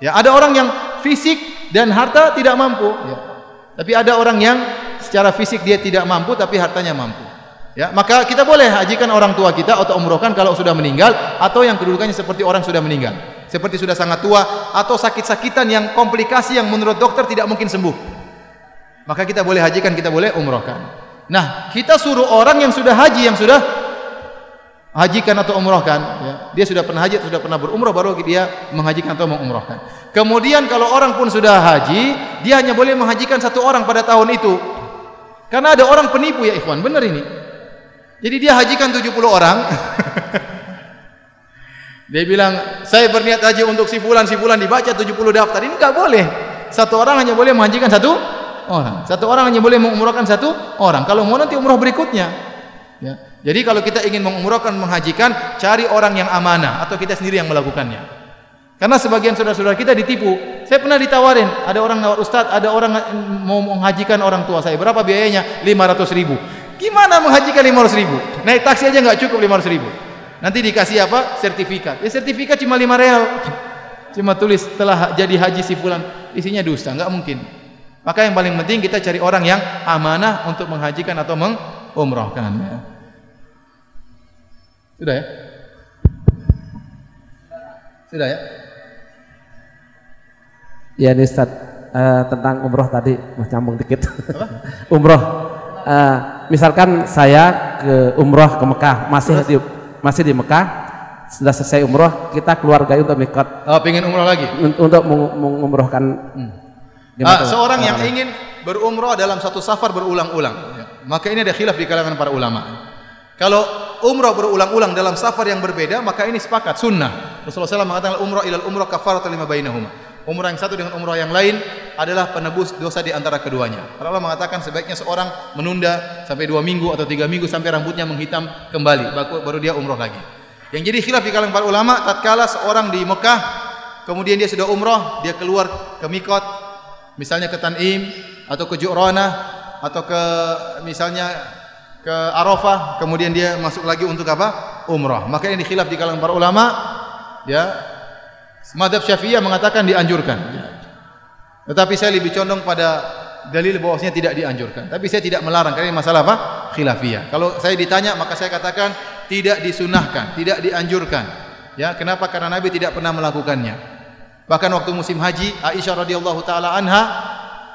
Ya, ada orang yang fisik dan harta tidak mampu. Ya. Tapi ada orang yang secara fisik dia tidak mampu tapi hartanya mampu. Ya, maka kita boleh hajikan orang tua kita atau umrohkan kalau sudah meninggal atau yang kedudukannya seperti orang sudah meninggal, seperti sudah sangat tua atau sakit-sakitan yang komplikasi yang menurut dokter tidak mungkin sembuh. Maka kita boleh hajikan, kita boleh umrohkan. Nah, kita suruh orang yang sudah haji, yang sudah hajikan atau umrohkan, ya, dia sudah pernah haji, sudah pernah berumrah, baru dia menghajikan atau mengumrohkan. Kemudian kalau orang pun sudah haji, dia hanya boleh menghajikan satu orang pada tahun itu. Karena ada orang penipu ya ikhwan, benar ini. Jadi dia hajikan 70 orang. Dia bilang, saya berniat haji untuk si fulan dibaca 70 daftar. Ini enggak boleh. Satu orang hanya boleh menghajikan satu orang. Satu orang hanya boleh mengumrahkan satu orang. Kalau mau nanti umrah berikutnya. Ya. Jadi kalau kita ingin mengumrahkan, menghajikan, cari orang yang amanah atau kita sendiri yang melakukannya. Karena sebagian saudara-saudara kita ditipu. Saya pernah ditawarin, ada orang nawar, Ustaz, ada orang mau menghajikan orang tua saya. Berapa biayanya? 500.000. Gimana menghajikan 500.000? Naik taksi aja nggak cukup 500.000. Nanti dikasih apa? Sertifikat. Ya sertifikat cuma 5 real. Cuma tulis telah jadi haji si fulan. Isinya dusta, nggak mungkin. Maka yang paling penting kita cari orang yang amanah untuk menghajikan atau mengumrahkan. Ya. Sudah ya? Sudah ya? Ya nih Ustaz, tentang umroh tadi, nyambung dikit. Apa? Umroh. Misalkan saya ke umroh ke Mekah, masih di Mekah, sudah selesai umroh, kita keluarga untuk mikot. Oh, pengen umroh lagi? Untuk mengumrohkan. Seorang yang ingin berumroh dalam satu safar berulang-ulang, ya, maka ini ada khilaf di kalangan para ulama. Kalau umroh berulang-ulang dalam safar yang berbeda, maka ini sepakat sunnah. Rasulullah SAW mengatakan umroh ilal umroh kafaratan lima bainahuma. Umrah yang satu dengan umrah yang lain adalah penebus dosa di antara keduanya. Para ulama mengatakan sebaiknya seorang menunda sampai 2 minggu atau 3 minggu sampai rambutnya menghitam kembali, baru dia umrah lagi. Yang jadi khilaf di kalangan para ulama, tatkala seorang di Mekah, kemudian dia sudah umrah, dia keluar ke mikot, misalnya ke Tan'im atau ke Ju'ranah atau ke misalnya ke Arafah, kemudian dia masuk lagi untuk apa? Umrah. Maka ini khilaf di kalangan para ulama, ya. Mazhab Syafi'iyah mengatakan dianjurkan. Tetapi saya lebih condong pada dalil bahwasanya tidak dianjurkan. Tapi saya tidak melarang karena ini masalah apa? Khilafiyah. Kalau saya ditanya maka saya katakan tidak disunahkan, tidak dianjurkan. Ya, kenapa? Karena Nabi tidak pernah melakukannya. Bahkan waktu musim haji, Aisyah radhiyallahu taala anha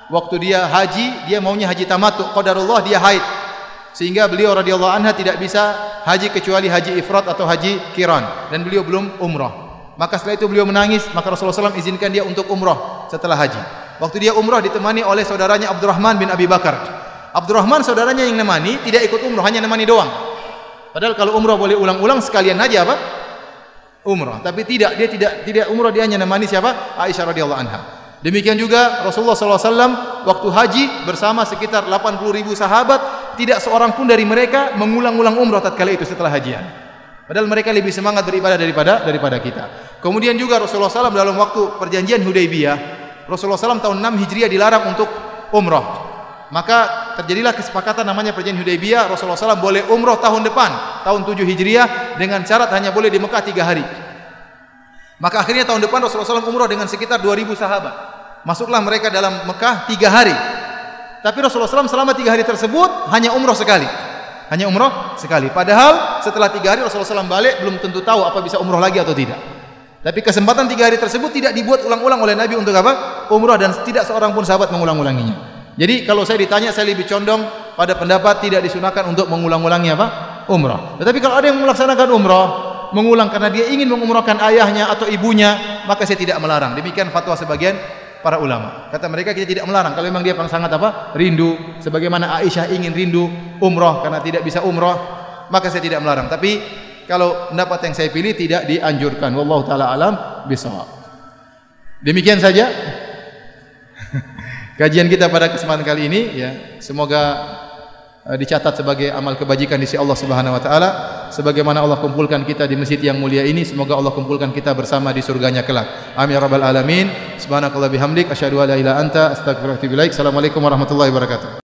waktu dia haji, dia maunya haji tamattu, qadarullah dia haid. Sehingga beliau radhiyallahu anha tidak bisa haji kecuali haji ifrad atau haji qiran dan beliau belum umrah. Maka setelah itu beliau menangis, maka Rasulullah SAW izinkan dia untuk umrah setelah haji. Waktu dia umrah ditemani oleh saudaranya Abdurrahman bin Abi Bakar. Abdurrahman saudaranya yang nemani tidak ikut umrah, hanya nemani doang. Padahal kalau umrah boleh ulang-ulang sekalian haji apa? Umrah. Tapi dia tidak umrah, dia hanya nemani siapa? Aisyah radhiyallahu anha. Demikian juga Rasulullah SAW waktu haji bersama sekitar 80.000 sahabat, tidak seorang pun dari mereka mengulang-ulang umrah tatkala itu setelah hajian. Padahal mereka lebih semangat beribadah daripada kita. Kemudian juga Rasulullah SAW dalam waktu perjanjian Hudaybiyah, Rasulullah SAW tahun 6 Hijriah dilarang untuk umrah. Maka terjadilah kesepakatan namanya perjanjian Hudaybiyah. Rasulullah SAW boleh umrah tahun depan, tahun 7 Hijriah, dengan syarat hanya boleh di Mekah 3 hari. Maka akhirnya tahun depan Rasulullah SAW umrah dengan sekitar 2.000 sahabat. Masuklah mereka dalam Mekah 3 hari. Tapi Rasulullah SAW selama 3 hari tersebut hanya umrah sekali. Hanya umrah sekali. Padahal setelah 3 hari Rasulullah SAW balik belum tentu tahu apa bisa umrah lagi atau tidak. Tapi kesempatan 3 hari tersebut tidak dibuat ulang-ulang oleh Nabi untuk apa? Umrah, dan tidak seorang pun sahabat mengulang-ulanginya. Jadi kalau saya ditanya, saya lebih condong pada pendapat tidak disunahkan untuk mengulang-ulangi apa? Umrah. Tetapi kalau ada yang melaksanakan umrah, mengulang karena dia ingin mengumrahkan ayahnya atau ibunya, maka saya tidak melarang. Demikian fatwa sebagian para ulama. Kata mereka kita tidak melarang kalau memang dia sangat apa? Rindu, sebagaimana Aisyah ingin rindu umrah karena tidak bisa umrah. maka saya tidak melarang. Tapi kalau pendapat yang saya pilih tidak dianjurkan. Wallahu taala alam bisawab. Demikian saja kajian kita pada kesempatan kali ini ya. Semoga dicatat sebagai amal kebajikan di sisi Allah Subhanahu wa taala. Sebagaimana Allah kumpulkan kita di masjid yang mulia ini, semoga Allah kumpulkan kita bersama di surganya kelak. Amin ya rabbal alamin. Subhanakallah bihamdik asyhadu an la ilaha illa anta astaghfiruka wa atubu ilaik. Assalamualaikum warahmatullahi wabarakatuh.